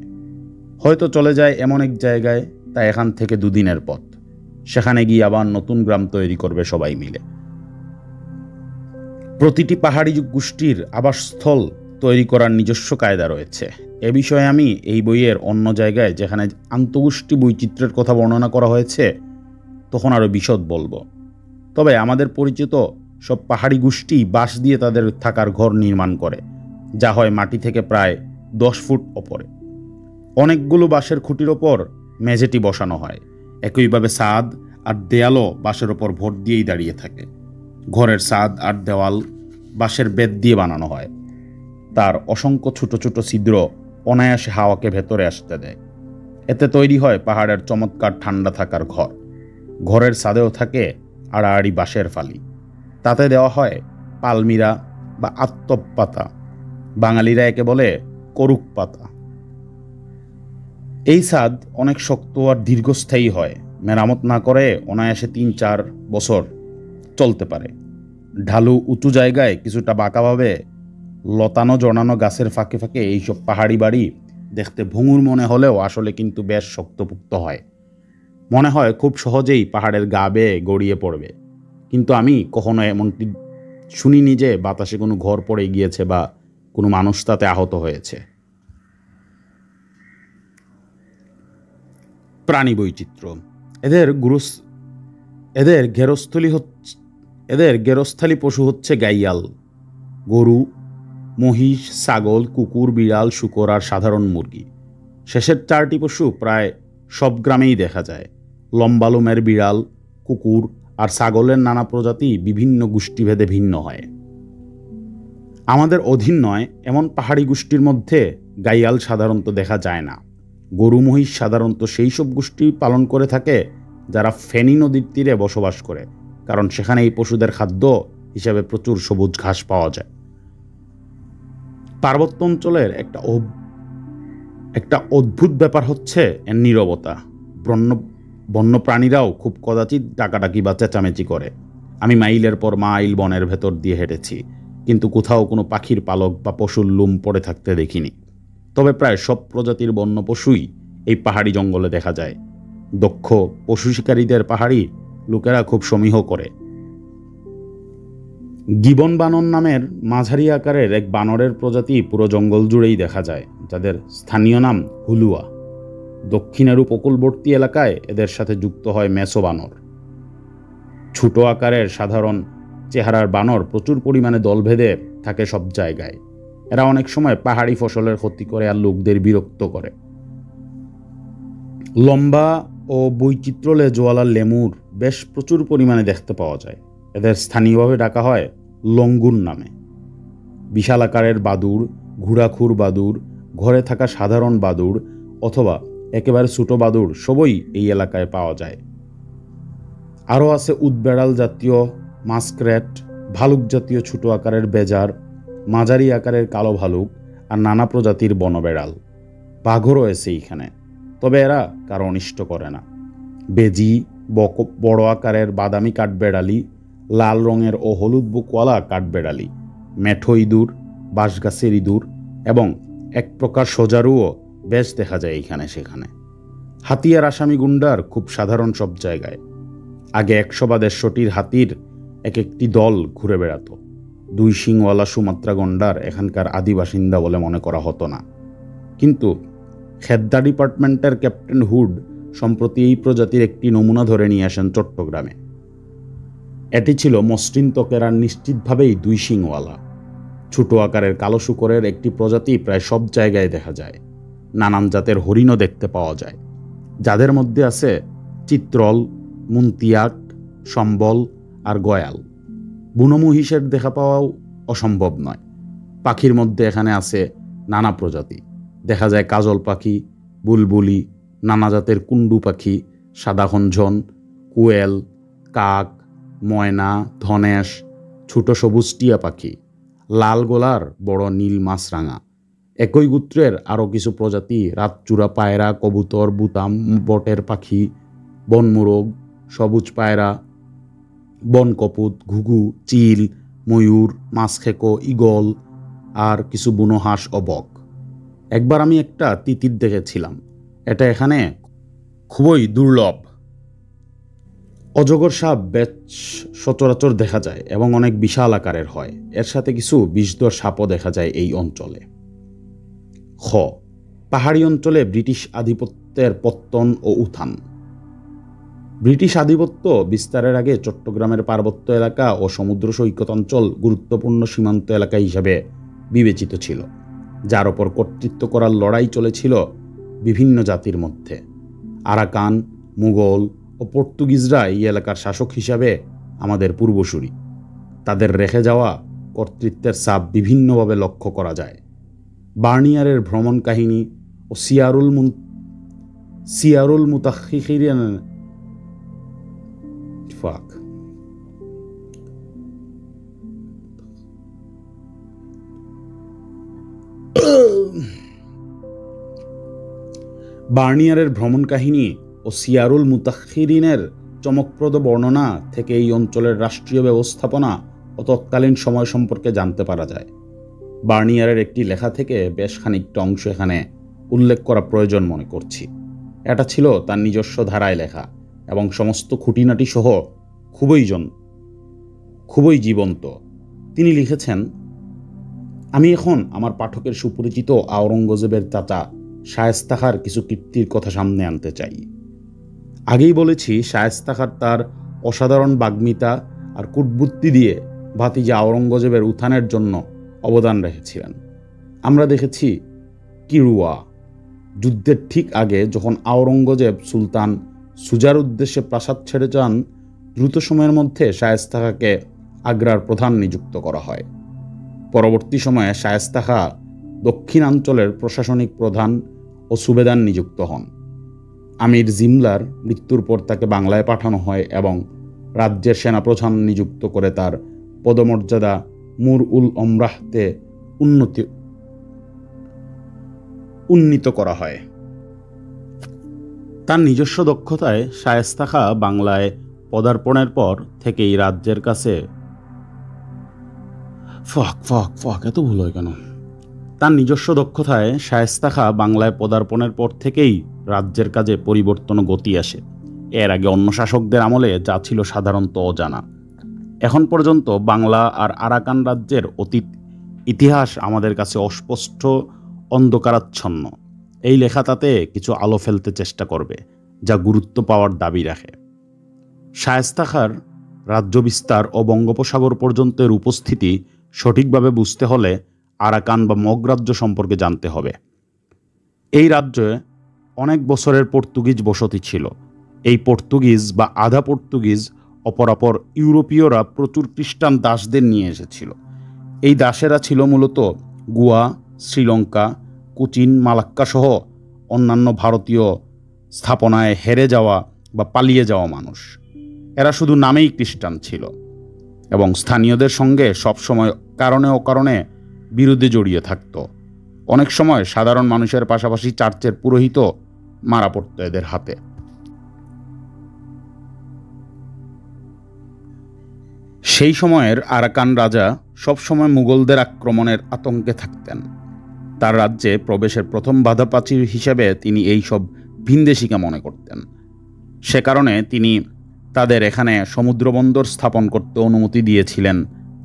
হয়তো চলে যায় এমন এক জায়গায় তা এখান থেকে 2 দিনের পথ। সেখানে গিয়ে আবার নতুন গ্রাম তৈরি করবে সবাই মিলে। প্রতিটি পাহাড়ি গোষ্ঠীর আবাসস্থল তৈরি করার নিজস্ব কায়দা রয়েছে। এ বিষয়ে আমি এই বইয়ের অন্য জায়গায় যেখানে আন্তঃগোষ্ঠী বৈচিত্র্যের কথা বর্ণনা করা হয়েছে তখন আরও বিশদ বলবো। তবে আমাদের পরিচিত সব পাহাড়ি গোষ্ঠী বাঁশ দিয়ে তাদের থাকার ঘর নির্মাণ করে, যা হয় মাটি থেকে প্রায় 10 ফুট ওপরে। অনেকগুলো বাঁশের খুঁটির ওপর মেঝেটি বসানো হয়। একইভাবে ছাদ আর দেয়ালও বাঁশের ওপর ভর দিয়েই দাঁড়িয়ে থাকে। ঘরের ছাদ আর দেওয়াল বাঁশের বেত দিয়ে বানানো হয়। তার অসংখ্য ছোট ছোট ছিদ্র অনায়াসে হাওয়াকে ভেতরে আসতে দেয়। এতে তৈরি হয় পাহাড়ের চমৎকার ঠান্ডা থাকার ঘর। ঘরের ছাদেও থাকে আড়াআড়ি বাঁশের ফালি, তাতে দেওয়া হয় পালমিরা বা আত্তপ পাতা। বাঙালিরা একে বলে করুক পাতা। এই ছাদ অনেক শক্ত আর দীর্ঘস্থায়ী হয়, মেরামত না করে অনায়াসে ৩-৪ বছর চলতে পারে। ঢালু উঁচু জায়গায় কিছুটা বাঁকাভাবে লতানো জড়ানো গাছের ফাঁকে ফাঁকে এইসব পাহাড়ি বাড়ি দেখতে ভঙ্গুর মনে হলেও আসলে কিন্তু বেশ শক্তপোক্ত হয়। মনে হয় খুব সহজেই পাহাড়ের গা বেয়ে গড়িয়ে পড়বে, কিন্তু আমি কখনো এমনটি শুনিনি যে বাতাসে কোনো ঘর পড়ে গিয়েছে বা কোনো মানুষ তাতে আহত হয়েছে। প্রাণী বৈচিত্র্য। এদের গেরস্থলী পশু হচ্ছে গাইয়াল, গরু, মহিষ, ছাগল, কুকুর, বিড়াল, শূকর আর সাধারণ মুরগি। শেষের 4টি পশু প্রায় সব গ্রামেই দেখা যায়। লম্বা লোমের বিড়াল, কুকুর আর ছাগলের নানা প্রজাতি বিভিন্ন গোষ্ঠীভেদে ভিন্ন হয়। আমাদের অধীন নয় এমন পাহাড়ি গোষ্ঠীর মধ্যে গাইয়াল সাধারণত দেখা যায় না। গরু মহিষ সাধারণত সেই সব গোষ্ঠী পালন করে থাকে যারা ফেনী নদীর তীরে বসবাস করে, কারণ সেখানে এই পশুদের খাদ্য হিসাবে প্রচুর সবুজ ঘাস পাওয়া যায়। পার্বত্য অঞ্চলের একটা অদ্ভুত ব্যাপার হচ্ছে এর নীরবতা। বন্য প্রাণীরাও খুব কদাচিৎ ডাকাডাকি বা চেঁচামেচি করে। আমি মাইলের পর মাইল বনের ভেতর দিয়ে হেঁটেছি, কিন্তু কোথাও কোনো পাখির পালক বা পশুর লুম পড়ে থাকতে দেখিনি। তবে প্রায় সব প্রজাতির বন্য পশুই এই পাহাড়ি জঙ্গলে দেখা যায়। দক্ষ পশু শিকারীদের পাহাড়ি লোকেরা খুব সমীহ করে। গিবন বানর নামের মাঝারি আকারের এক বানরের প্রজাতি পুরো জঙ্গল জুড়েই দেখা যায়, যাদের স্থানীয় নাম হুলুয়া। দক্ষিণের উপকূলবর্তী এলাকায় এদের সাথে যুক্ত হয় মেসো বানর। ছোট আকারের সাধারণ চেহারার বানর প্রচুর পরিমাণে দলভেদে থাকে সব জায়গায়। এরা অনেক সময় পাহাড়ি ফসলের ক্ষতি করে আর লোকদের বিরক্ত করে। লম্বা ও বৈচিত্র্যলে জোয়ালা লেমুর বেশ প্রচুর পরিমাণে দেখতে পাওয়া যায়। এদের স্থানীয়ভাবে ডাকা হয় লঙ্গুন নামে। বিশাল আকারের বাদুড়, ঘুরাখুর বাদুড়, ঘরে থাকা সাধারণ বাদুড় অথবা একেবারে ছোট বাদুড় সবই এই এলাকায় পাওয়া যায়। আরও আছে উদবেড়াল জাতীয় মাস্করেট, ভালুক জাতীয় ছোট আকারের বেজার, মাঝারি আকারের কালো ভালুক আর নানা প্রজাতির বনবেড়াল। বাঘও রয়েছে এইখানে, তবে এরা কারো অনিষ্ট করে না। বেজি, বড় আকারের বাদামি কাঠবেড়ালি, লাল রঙের ও হলুদ বুকওয়ালা কাঠবেড়ালি, মেঠো ইঁদুর, বাঁশগাছের ইঁদুর এবং এক প্রকার সজারুও বেশ দেখা যায় এইখানে সেখানে। হাতি আর আসামি গুন্ডার খুব সাধারণ সব জায়গায়। আগে 100 বা 150টির হাতির একটি দল ঘুরে বেড়াতো। 2 শিংওয়ালা সুমাত্রা গন্ডার এখানকার আদি বাসিন্দা বলে মনে করা হতো না, কিন্তু খেদ্দা ডিপার্টমেন্টের ক্যাপ্টেন হুড সম্প্রতি এই প্রজাতির একটি নমুনা ধরে নিয়ে আসেন চট্টগ্রামে। এটি ছিল মসৃণ ত্বকের আর নিশ্চিতভাবেই 2 শিংওয়ালা। ছোট আকারের কালো শূকরের একটি প্রজাতি প্রায় সব জায়গায় দেখা যায়। নানান জাতের হরিণও দেখতে পাওয়া যায়, যাদের মধ্যে আছে চিত্রল, মুন্তিয়াক, সম্বল আর গয়াল। বুনো মহিষের দেখা পাওয়াও অসম্ভব নয়। পাখির মধ্যে এখানে আছে নানা প্রজাতি। দেখা যায় কাজল পাখি, বুলবুলি, নানা জাতের কুন্ডু পাখি, সাদা খঞ্জন, কোয়েল, কাক, ময়না, ধনেশ, ছোট সবুজ টিয়া পাখি, লাল গোলার বড় নীল মাছরাঙা। একই গোত্রের আরও কিছু প্রজাতি রাতচূড়া পায়রা, কবুতর, বুতাম, বটের পাখি, বনমোরগ, সবুজ পায়রা, বনকপুত, ঘুঘু, চিল, ময়ূর, মাছখেকো, ঈগল আর কিছু বুনো হাঁস ও বক। একবার আমি একটা তিতির দেখেছিলাম। এটা এখানে খুবই দুর্লভ। অজগর সাপ বেশ সচরাচর দেখা যায় এবং অনেক বিশাল আকারের হয়। এর সাথে কিছু বিষধর সাপও দেখা যায় এই অঞ্চলে। খ, পাহাড়ি অঞ্চলে ব্রিটিশ আধিপত্যের পত্তন ও উত্থান। ব্রিটিশ আধিপত্য বিস্তারের আগে চট্টগ্রামের পার্বত্য এলাকা ও সমুদ্র সৈকত অঞ্চল গুরুত্বপূর্ণ সীমান্ত এলাকা হিসাবে বিবেচিত ছিল, যার ওপর কর্তৃত্ব করার লড়াই চলেছিল বিভিন্ন জাতির মধ্যে। আরাকান, মুঘল ও পর্তুগিজরা এই এলাকার শাসক হিসাবে আমাদের পূর্বসূরি। তাদের রেখে যাওয়া কর্তৃত্বের ছাপ বিভিন্নভাবে লক্ষ্য করা যায়। বার্নিয়ারের ভ্রমণ কাহিনী ও সিয়ারুল মুতাখিরিন বার্নিয়ারের ভ্রমণ কাহিনী ও সিয়ারুল মুতাখিরিনের চমকপ্রদ বর্ণনা থেকে এই অঞ্চলের রাষ্ট্রীয় ব্যবস্থাপনা ও তৎকালীন সময় সম্পর্কে জানতে পারা যায়। বার্নিয়ারের একটি লেখা থেকে বেশ খানিকটা অংশ এখানে উল্লেখ করা প্রয়োজন মনে করছি। এটা ছিল তার নিজস্ব ধারায় লেখা এবং সমস্ত খুঁটিনাটি সহ খুবই জীবন্ত। তিনি লিখেছেন, আমি এখন আমার পাঠকের সুপরিচিত আওরঙ্গজেবের চাচা শায়েস্তা খাঁর কিছু কীর্তির কথা সামনে আনতে চাই। আগেই বলেছি, শায়েস্তা খাঁ তার অসাধারণ বাগ্মিতা আর কূটবুদ্ধি দিয়ে ভাতিজা আওরঙ্গজেবের উত্থানের জন্য অবদান রেখেছিলেন। আমরা দেখেছি কিরুয়া যুদ্ধের ঠিক আগে যখন আওরঙ্গজেব সুলতান সুজার উদ্দেশ্যে প্রাসাদ ছেড়ে যান, দ্রুত সময়ের মধ্যে শায়েস্তা খাঁকে আগ্রার প্রধান নিযুক্ত করা হয়। পরবর্তী সময়ে শায়েস্তা খাঁ দক্ষিণাঞ্চলের প্রশাসনিক প্রধান ও সুবেদার নিযুক্ত হন। আমির জিমলার মৃত্যুর পর তাকে বাংলায় পাঠানো হয় এবং রাজ্যের সেনাপ্রধান নিযুক্ত করে তার পদমর্যাদা মুর উল ওমরাহতে উন্নীত করা হয়। তার নিজস্ব দক্ষতায় শায়েস্তা খাঁ বাংলায় পদার্পণের পর থেকেই রাজ্যের কাছে এত ভুল হয় কেন? তার নিজস্ব দক্ষতায় শায়েস্তা খাঁ বাংলায় পদার্পণের পর থেকেই রাজ্যের কাজে পরিবর্তন ও গতি আসে। এর আগে অন্য শাসকদের আমলে যা ছিল সাধারণত অজানা। এখন পর্যন্ত বাংলা আর আরাকান রাজ্যের অতীত ইতিহাস আমাদের কাছে অস্পষ্ট, অন্ধকারাচ্ছন্ন। এই লেখা তাতে কিছু আলো ফেলতে চেষ্টা করবে, যা গুরুত্ব পাওয়ার দাবি রাখে। শায়েস্তা খাঁর রাজ্য বিস্তার ও বঙ্গোপসাগর পর্যন্তের উপস্থিতি সঠিকভাবে বুঝতে হলে আরাকান বা মগ রাজ্য সম্পর্কে জানতে হবে। এই রাজ্যে অনেক বছরের পর্তুগিজ বসতি ছিল। এই পর্তুগিজ বা আধা পর্তুগিজ অপরাপর ইউরোপীয়রা প্রচুর খ্রিস্টান দাসদের নিয়ে এসেছিল। এই দাসেরা ছিল মূলত গোয়া, শ্রীলঙ্কা, কোচিন, মালাক্কা সহ অন্যান্য ভারতীয় স্থাপনায় হেরে যাওয়া বা পালিয়ে যাওয়া মানুষ। এরা শুধু নামেই খ্রিস্টান ছিল এবং স্থানীয়দের সঙ্গে সবসময় কারণে অকারণে বিরোধে জড়িয়ে থাকত। অনেক সময় সাধারণ মানুষের পাশাপাশি চার্চের পুরোহিত মারা পড়ত এদের হাতে। সেই সময়ের আরাকান রাজা সবসময় মুঘলদের আক্রমণের আতঙ্কে থাকতেন। তার রাজ্যে প্রবেশের প্রথম বাধাপ্রাচীর হিসেবে তিনি এই সব ভিনদেশিকে মনে করতেন। সে কারণে তিনি তাদের এখানে সমুদ্রবন্দর স্থাপন করতে অনুমতি দিয়েছিলেন,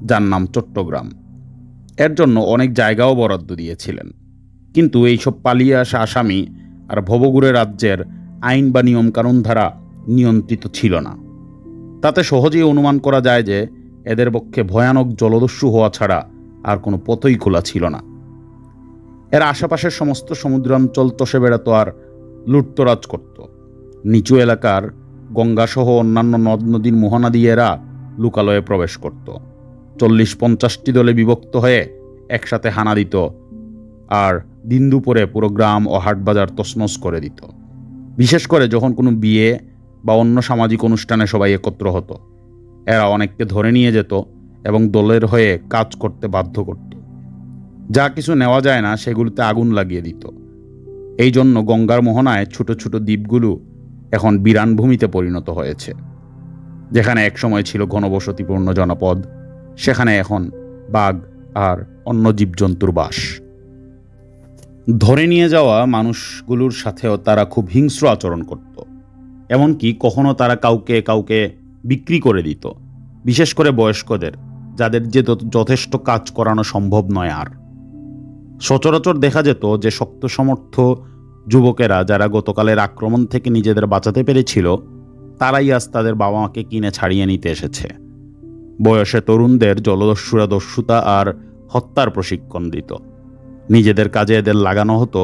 যার নাম চট্টগ্রাম। এর জন্য অনেক জায়গাও বরাদ্দ দিয়েছিলেন। কিন্তু এইসব পালিয়ে আসা আসামি আর ভবঘুরে রাজ্যের আইন বা নিয়মকানুন দ্বারা নিয়ন্ত্রিত ছিল না। তাতে সহজেই অনুমান করা যায় যে এদের পক্ষে ভয়ানক জলদস্যু হওয়া ছাড়া আর কোনো পথই খোলা ছিল না। এর আশেপাশের সমস্ত সমুদ্রাঞ্চল চষে বেড়াতো আর লুটতরাজ করত। নিচু এলাকার গঙ্গাসহ অন্যান্য নদ নদীর মোহনা দিয়ে এরা লোকালয়ে প্রবেশ করত। 40-50টি দলে বিভক্ত হয়ে একসাথে হানা দিত আর দিন দুপুরে পুরো গ্রাম ও হাটবাজার তছনছ করে দিত। বিশেষ করে যখন কোনো বিয়ে বা অন্য সামাজিক অনুষ্ঠানে সবাই একত্র হতো, এরা অনেককে ধরে নিয়ে যেত এবং দলের হয়ে কাজ করতে বাধ্য করত। যা কিছু নেওয়া যায় না সেগুলোতে আগুন লাগিয়ে দিত। এই জন্য গঙ্গার মোহনায় ছোট ছোট দ্বীপগুলো এখন বিরান ভূমিতে পরিণত হয়েছে। যেখানে একসময় ছিল ঘনবসতিপূর্ণ জনপদ, সেখানে এখন বাঘ আর অন্য জীবজন্তুর বাস। ধরে নিয়ে যাওয়া মানুষগুলোর সাথেও তারা খুব হিংস্র আচরণ করত। এমনকি কখনো তারা কাউকে কাউকে বিক্রি করে দিত, বিশেষ করে বয়স্কদের, যাদের যে যথেষ্ট কাজ করানো সম্ভব নয়। আর সচরাচর দেখা যেত যে শক্ত সমর্থ যুবকেরা যারা গতকালের আক্রমণ থেকে নিজেদের বাঁচাতে পেরেছিল, তারাই আজ তাদের বাবা মাকে কিনে ছাড়িয়ে নিতে এসেছে। বয়সে তরুণদের জলদস্যুরা দস্যুতা আর হত্যার প্রশিক্ষণ দিত। নিজেদের কাজে এদের লাগানো হতো,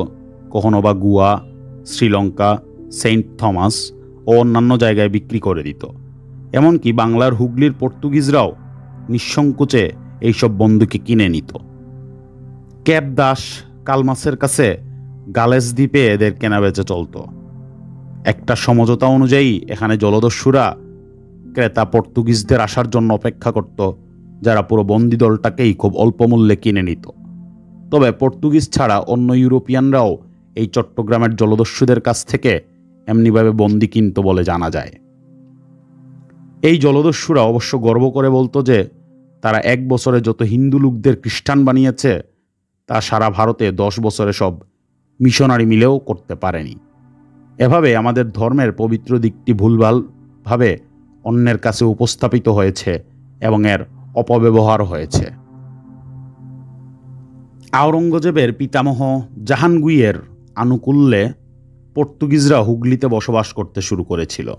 কখনো বা গোয়া, শ্রীলঙ্কা, সেন্ট থমাস ও অন্যান্য জায়গায় বিক্রি করে দিত। এমনকি বাংলার হুগলির পর্তুগিজরাও নিঃসংকোচে এইসব বন্দুকে কিনে নিত। ক্যাপ দাস কালমাসের কাছে গালেস দ্বীপে এদের কেনাবেচা চলত। একটা সমঝোতা অনুযায়ী এখানে জলদস্যুরা ক্রেতা পর্তুগিজদের আসার জন্য অপেক্ষা করত, যারা পুরো বন্দি দলটাকেই খুব অল্প মূল্যে কিনে নিত। তবে পর্তুগিজ ছাড়া অন্য ইউরোপিয়ানরাও এই চট্টগ্রামের জলদস্যুদের কাছ থেকে এমনিভাবে বন্দি কিনত বলে জানা যায়। এই জলদস্যুরা অবশ্য গর্ব করে বলতো যে তারা 1 বছরে যত হিন্দু লোকদের খ্রিস্টান বানিয়েছে তা সারা ভারতে 10 বছরে সব মিশনারি মিলেও করতে পারেনি। এভাবে আমাদের ধর্মের পবিত্র দিকটি ভুলভালভাবে অন্যের কাছে উপস্থাপিত হয়েছে এবং এর অপব্যবহার হয়েছে। আওরঙ্গজেবের পিতামহ জাহাঙ্গীরের আনুকূল্যে পর্তুগিজরা হুগলিতে বসবাস করতে শুরু করেছিল।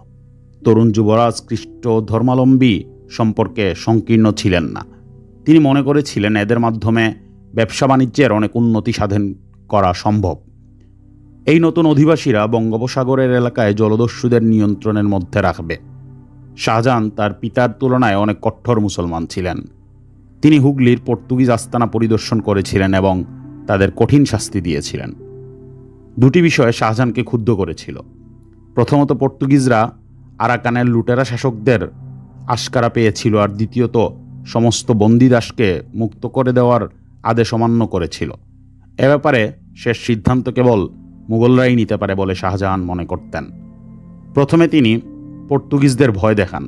তরুণ যুবরাজ খ্রিস্ট ধর্মাবলম্বী সম্পর্কে সংকীর্ণ ছিলেন না। তিনি মনে করেছিলেন এদের মাধ্যমে ব্যবসা বাণিজ্যের অনেক উন্নতি সাধন করা সম্ভব। এই নতুন অধিবাসীরা বঙ্গোপসাগরের এলাকায় জলদস্যুদের নিয়ন্ত্রণের মধ্যে রাখবে। শাহজাহান তার পিতার তুলনায় অনেক কঠোর মুসলমান ছিলেন। তিনি হুগলির পর্তুগিজ আস্তানা পরিদর্শন করেছিলেন এবং তাদের কঠিন শাস্তি দিয়েছিলেন। দুটি বিষয়ে শাহজাহানকে ক্ষুব্ধ করেছিল। প্রথমত, পর্তুগিজরা আরাকানের লুটেরা শাসকদের আশকারা পেয়েছিল, আর দ্বিতীয়ত সমস্ত বন্দিদাসকে মুক্ত করে দেওয়ার আদেশ অমান্য করেছিল। এ ব্যাপারে শেষ সিদ্ধান্ত কেবল মুঘলরাই নিতে পারে বলে শাহজাহান মনে করতেন। প্রথমে তিনি পর্তুগিজদের ভয় দেখান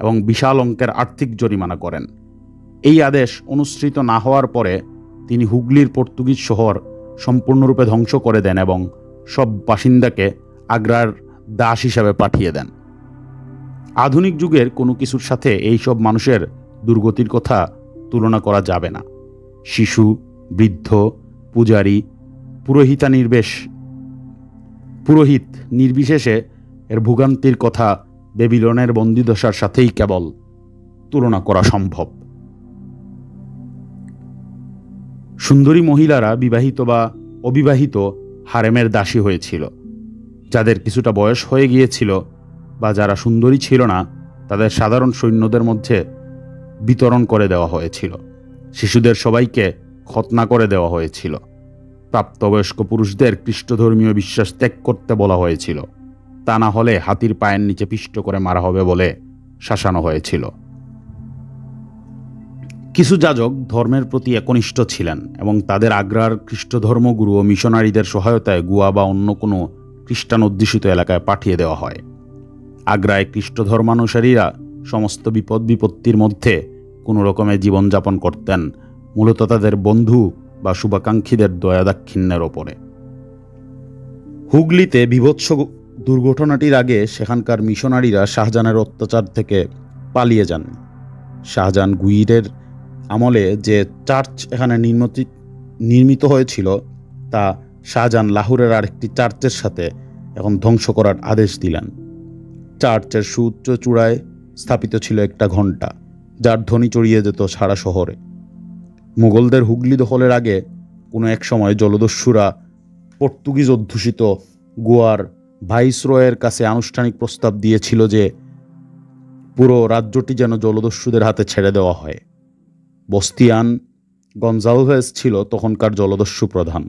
এবং বিশাল অঙ্কের আর্থিক জরিমানা করেন। এই আদেশ অনুসৃত না হওয়ার পরে তিনি হুগলির পর্তুগিজ শহর সম্পূর্ণরূপে ধ্বংস করে দেন এবং সব বাসিন্দাকে আগ্রার দাস হিসাবে পাঠিয়ে দেন। আধুনিক যুগের কোনো কিছুর সাথে এই সব মানুষের দুর্গতির কথা তুলনা করা যাবে না। শিশু, বৃদ্ধ, পূজারী, পুরোহিত নির্বিশেষে এর ভোগান্তির কথা বেবিলনের বন্দিদশার সাথেই কেবল তুলনা করা সম্ভব। সুন্দরী মহিলারা বিবাহিত বা অবিবাহিত হারেমের দাসী হয়েছিল। যাদের কিছুটা বয়স হয়ে গিয়েছিল বা যারা সুন্দরী ছিল না তাদের সাধারণ সৈন্যদের মধ্যে বিতরণ করে দেওয়া হয়েছিল। শিশুদের সবাইকে খতনা করে দেওয়া হয়েছিল। প্রাপ্তবয়স্ক পুরুষদের খ্রিস্টধর্মীয় বিশ্বাস ত্যাগ করতে বলা হয়েছিল, তা না হলে হাতির পায়ের নিচে পিষ্ট করে মারা হবে বলে শাসানো হয়েছিল। কিছু যাজক ধর্মের প্রতি একনিষ্ঠ ছিলেন এবং তাদের আগ্রার খ্রিস্টধর্মগুরু ও মিশনারিদের সহায়তায় গোয়া বা অন্য কোনো খ্রিস্টান অধ্যুষিত এলাকায় পাঠিয়ে দেওয়া হয়। আগ্রায় খ্রিস্টধর্মানুসারীরা সমস্ত বিপদ বিপত্তির মধ্যে কোনো রকমে জীবনযাপন করতেন, মূলত তাদের বন্ধু বা শুভাকাঙ্ক্ষীদের দয়াদাক্ষিণ্যের ওপরে। হুগলিতে বীভৎস দুর্ঘটনাটির আগে সেখানকার মিশনারিরা শাহজাহানের অত্যাচার থেকে পালিয়ে যান। শাহজাহান গুইরের আমলে যে চার্চ এখানে নির্মিত হয়েছিল তা শাহজাহান লাহোরের আরেকটি চার্চের সাথে এখন ধ্বংস করার আদেশ দিলেন। চার্চের সুউচ্চ চূড়ায় স্থাপিত ছিল একটা ঘণ্টা, যার ধ্বনি ছড়িয়ে যেত সারা শহরে। মুঘলদের হুগলি দখলের আগে কোনো এক সময় জলদস্যুরা পর্তুগিজ অধ্যুষিত গোয়ার ভাইসরয়ের কাছে আনুষ্ঠানিক প্রস্তাব দিয়েছিল যে পুরো রাজ্যটি যেন জলদস্যুদের হাতে ছেড়ে দেওয়া হয়। বস্তিয়ান গঞ্জালভেস ছিল তখনকার জলদস্যু প্রধান।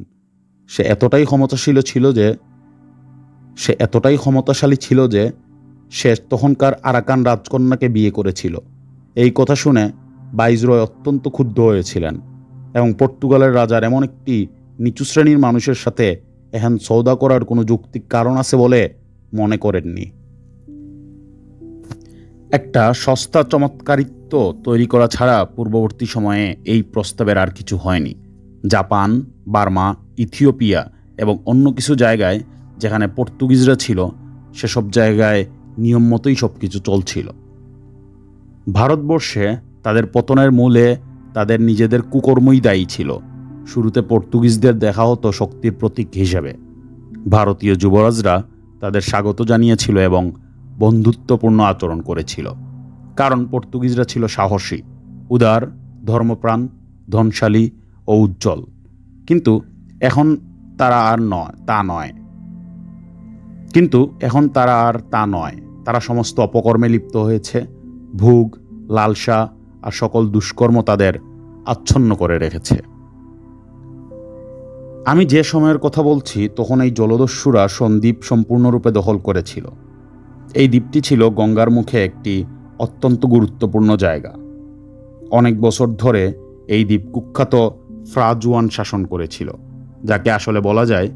সে এতটাই ক্ষমতাশালী ছিল যে সে তখনকার আরাকান রাজকন্যাকে বিয়ে করেছিল। এই কথা শুনে ভাইসরয় অত্যন্ত ক্ষুব্ধ হয়েছিলেন এবং পর্তুগালের রাজার এমন একটি নিচু শ্রেণীর মানুষের সাথে এখন সৌদা করার কোনো যৌক্তিক কারণ আছে বলে মনে করেননি। একটা সস্তা চমৎকারিত্ব তৈরি করা ছাড়া পূর্ববর্তী সময়ে এই প্রস্তাবের আর কিছু হয়নি। জাপান, বার্মা, ইথিওপিয়া এবং অন্য কিছু জায়গায় যেখানে পর্তুগিজরা ছিল সেসব জায়গায় নিয়ম মতোই সব কিছু চলছিল। ভারতবর্ষে তাদের পতনের মূলে তাদের নিজেদের কুকর্মই দায়ী ছিল। শুরুতে পর্তুগিজদের দেখা হতো শক্তির প্রতীক হিসেবে। ভারতীয় যুবরাজরা তাদের স্বাগত জানিয়েছিল এবং বন্ধুত্বপূর্ণ আচরণ করেছিল, কারণ পর্তুগিজরা ছিল সাহসী, উদার, ধর্মপ্রাণ, ধনশালী ও উজ্জ্বল। কিন্তু এখন তারা আর তা নয়। তারা সমস্ত অপকর্মে লিপ্ত হয়েছে। ভোগ, লালসা আর সকল দুষ্কর্ম তাদের আচ্ছন্ন করে রেখেছে। আমি যে সময়ের কথা বলছি তখন এই জলদস্যুরা সন্দ্বীপ সম্পূর্ণরূপে দখল করেছিল। এই দ্বীপটি ছিল গঙ্গার মুখে একটি অত্যন্ত গুরুত্বপূর্ণ জায়গা। অনেক বছর ধরে এই দ্বীপ কুখ্যাত ফ্রা জুয়ান শাসন করেছিল, যাকে আসলে বলা যায়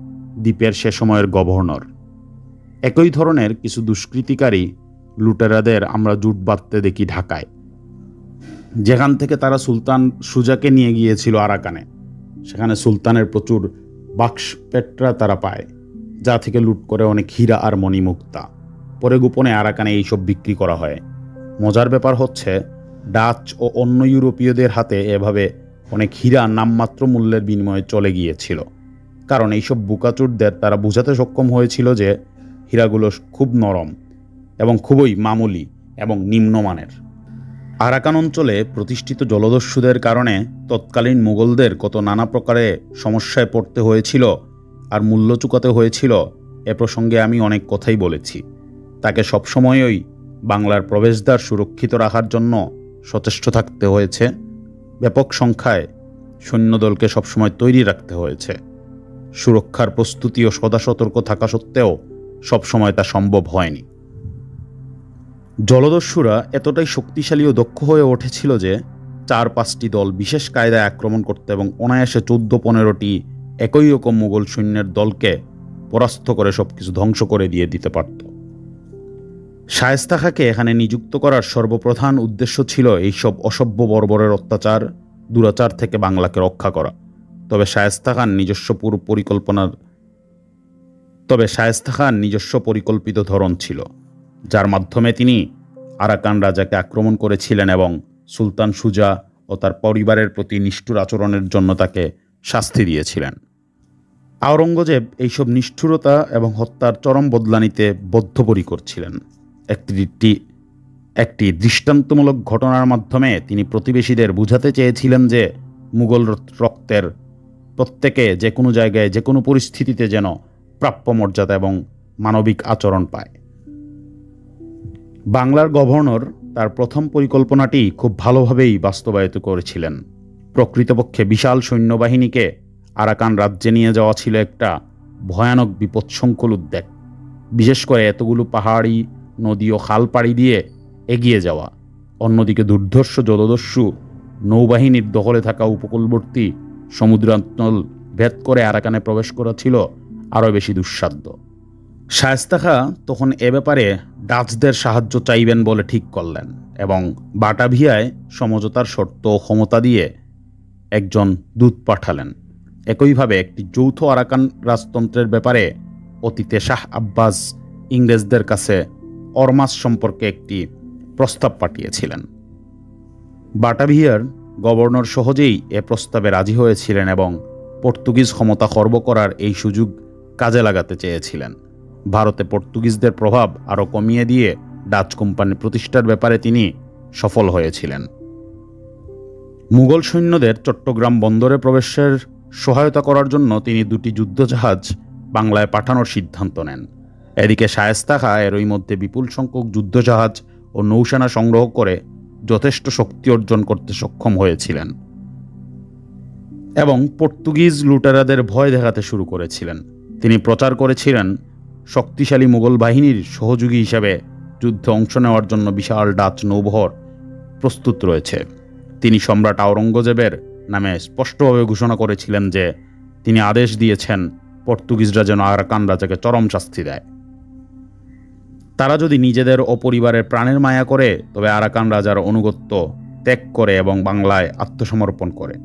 দ্বীপের সে সময়ের গভর্নর। একই ধরনের কিছু দুষ্কৃতিকারী লুটেরাদের আমরা জুট বাঁধতে দেখি ঢাকায়, যেখান থেকে তারা সুলতান সুজাকে নিয়ে গিয়েছিল আরাকানে। সেখানে সুলতানের প্রচুর বাক্স পেট্রা তারা পায়, যা থেকে লুট করে অনেক হীরা আর মণিমুক্তা। পরে গোপনে আরাকানে এইসব বিক্রি করা হয়। মজার ব্যাপার হচ্ছে, ডাচ ও অন্য ইউরোপীয়দের হাতে এভাবে অনেক হীরা নামমাত্র মূল্যের বিনিময়ে চলে গিয়েছিল, কারণ এইসব বুকাচুরদের তারা বোঝাতে সক্ষম হয়েছিল যে হীরাগুলো খুব নরম এবং খুবই মামুলি এবং নিম্নমানের। আরাকান অঞ্চলে প্রতিষ্ঠিত জলদস্যুদের কারণে তৎকালীন মুঘলদের কত নানা প্রকারে সমস্যায় পড়তে হয়েছিল আর মূল্য চুকাতে হয়েছিল, এ প্রসঙ্গে আমি অনেক কথাই বলেছি। তাকে সবসময়ই বাংলার প্রবেশদ্বার সুরক্ষিত রাখার জন্য সচেষ্ট থাকতে হয়েছে। ব্যাপক সংখ্যায় সৈন্যদলকে সবসময় তৈরি রাখতে হয়েছে। সুরক্ষার প্রস্তুতি ও সদা সতর্ক থাকা সত্ত্বেও সবসময় তা সম্ভব হয়নি। জলদস্যুরা এতটাই শক্তিশালী ও দক্ষ হয়ে উঠেছিল যে 4-5টি দল বিশেষ কায়দায় আক্রমণ করতে এবং অনায়াসে 14-15টি একই রকম মুঘল সৈন্যের দলকে পরাস্ত করে সবকিছু ধ্বংস করে দিতে পারত। শায়েস্তা খাঁকে এখানে নিযুক্ত করার সর্বপ্রধান উদ্দেশ্য ছিল এইসব অসভ্য বর্বরের অত্যাচার দুরাচার থেকে বাংলাকে রক্ষা করা। তবে শায়েস্তা খান নিজস্ব পরিকল্পিত ধরন ছিল, যার মাধ্যমে তিনি আরাকান রাজাকে আক্রমণ করেছিলেন এবং সুলতান সুজা ও তার পরিবারের প্রতি নিষ্ঠুর আচরণের জন্য তাকে শাস্তি দিয়েছিলেন। আওরঙ্গজেব এইসব নিষ্ঠুরতা এবং হত্যার চরম বদলা নিতে বদ্ধপরিকর ছিলেন। একটি দৃষ্টান্তমূলক ঘটনার মাধ্যমে তিনি প্রতিবেশীদের বুঝাতে চেয়েছিলেন যে মুঘল রক্তের প্রত্যেকে যে কোনো জায়গায় যে কোনো পরিস্থিতিতে যেন প্রাপ্য মর্যাদা এবং মানবিক আচরণ পায়। বাংলার গভর্নর তার প্রথম পরিকল্পনাটি খুব ভালোভাবেই বাস্তবায়িত করেছিলেন। প্রকৃতপক্ষে বিশাল সৈন্যবাহিনীকে আরাকান রাজ্যে নিয়ে যাওয়া ছিল একটা ভয়ানক বিপদসংকুল উদ্যোগ। বিশেষ করে এতগুলো পাহাড়ি নদী ও খাল পাড়ি দিয়ে এগিয়ে যাওয়া। অন্যদিকে দুর্ধর্ষ জলদস্যু নৌবাহিনীর দখলে থাকা উপকূলবর্তী সমুদ্রাঞ্চল ভেদ করে আরাকানে প্রবেশ করা ছিল আরও বেশি দুঃসাধ্য। শায়েস্তা খাঁ তখন এ ব্যাপারে ডাচদের সাহায্য চাইবেন বলে ঠিক করলেন এবং বাটাভিয়ায় সমঝোতার শর্ত ও ক্ষমতা দিয়ে একজন দূত পাঠালেন। একইভাবে একটি যৌথ আরাকান রাজতন্ত্রের ব্যাপারে অতীতে শাহ আব্বাস ইংরেজদের কাছে অরমাস সম্পর্কে একটি প্রস্তাব পাঠিয়েছিলেন। বাটাভিয়ার গভর্নর সহজেই এ প্রস্তাবে রাজি হয়েছিলেন এবং পর্তুগিজ ক্ষমতা খর্ব করার এই সুযোগ কাজে লাগাতে চেয়েছিলেন। ভারতে পর্তুগিজদের প্রভাব আরও কমিয়ে দিয়ে ডাচ কোম্পানি প্রতিষ্ঠার ব্যাপারে তিনি সফল হয়েছিলেন। মুঘল সৈন্যদের চট্টগ্রাম বন্দরে প্রবেশের সহায়তা করার জন্য তিনি 2টি যুদ্ধজাহাজ বাংলায় পাঠানোর সিদ্ধান্ত নেন। এদিকে শায়েস্তা খাঁ এরই মধ্যে বিপুল সংখ্যক যুদ্ধজাহাজ ও নৌসেনা সংগ্রহ করে যথেষ্ট শক্তি অর্জন করতে সক্ষম হয়েছিলেন এবং পর্তুগিজ লুটেরাদের ভয় দেখাতে শুরু করেছিলেন। তিনি প্রচার করেছিলেন শক্তিশালী মুঘল বাহিনীর সহযোগী হিসেবে যুদ্ধে অংশ নেওয়ার জন্য বিশাল ডাচ নৌবহর প্রস্তুত রয়েছে। তিনি সম্রাট আওরঙ্গজেবের নামে স্পষ্টভাবে ঘোষণা করেছিলেন যে তিনি আদেশ দিয়েছেন পর্তুগিজরা যেন আরাকান রাজাকে চরম শাস্তি দেয়। তারা যদি নিজেদের ও পরিবারের প্রাণের মায়া করে তবে আরাকান রাজার আনুগত্য ত্যাগ করে এবং বাংলায় আত্মসমর্পণ করে,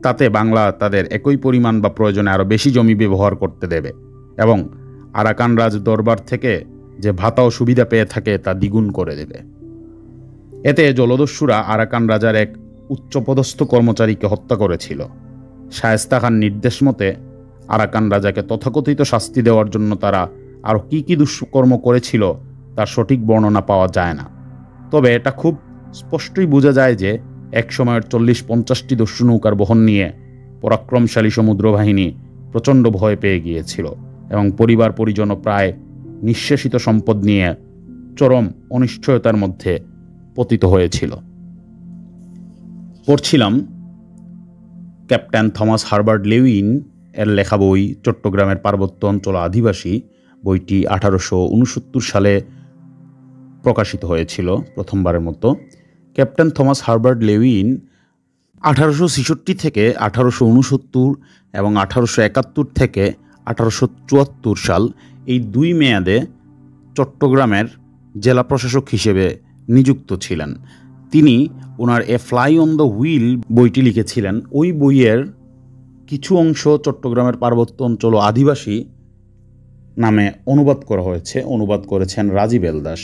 তাতে বাংলা তাদের একই পরিমাণ বা প্রয়োজনে আরও বেশি জমি ব্যবহার করতে দেবে এবং আরাকান রাজ দরবার থেকে যে ভাতা ও সুবিধা পেয়ে থাকে তা দ্বিগুণ করে দেবে। এতে জলদস্যুরা আরাকান রাজার এক উচ্চপদস্থ কর্মচারীকে হত্যা করেছিল। শায়েস্তা খান নির্দেশ মতে আরাকান রাজাকে তথাকথিত শাস্তি দেওয়ার জন্য তারা আরও কী কী দুষ্কর্ম করেছিল তার সঠিক বর্ণনা পাওয়া যায় না। তবে এটা খুব স্পষ্টই বোঝা যায় যে একসময়ের 40-50টি দস্যু নৌকার বহন নিয়ে পরাক্রমশালী সমুদ্র বাহিনী প্রচণ্ড ভয় পেয়ে গিয়েছিল এবং পরিবার পরিজন প্রায় নিঃশেষিত সম্পদ নিয়ে চরম অনিশ্চয়তার মধ্যে পতিত হয়েছিল। পড়ছিলাম ক্যাপ্টেন থমাস হার্বার্ট লেউইন এর লেখা বই চট্টগ্রামের পার্বত্য অঞ্চল আদিবাসী। বইটি 1869 সালে প্রকাশিত হয়েছিল প্রথমবারের মতো। ক্যাপ্টেন থমাস হার্বার্ট লেউইন 1866 থেকে 1869 এবং 1871 থেকে 1874 সাল, এই 2 মেয়াদে চট্টগ্রামের জেলা প্রশাসক হিসেবে নিযুক্ত ছিলেন। তিনি ওনার A Fly on the Wheel বইটি লিখেছিলেন। ওই বইয়ের কিছু অংশ চট্টগ্রামের পার্বত্য অঞ্চল ও আদিবাসী নামে অনুবাদ করা হয়েছে, অনুবাদ করেছেন রাজীব এলদাস।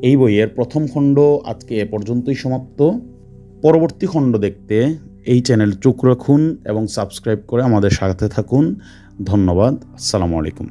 এই বইয়ের প্রথম খণ্ড আজকে এ পর্যন্তই সমাপ্ত। পরবর্তী খণ্ড দেখতে এই চ্যানেল চোখ রাখুন এবং সাবস্ক্রাইব করে আমাদের সাথে থাকুন। ধন্যবাদ। আসসালামু আলাইকুম।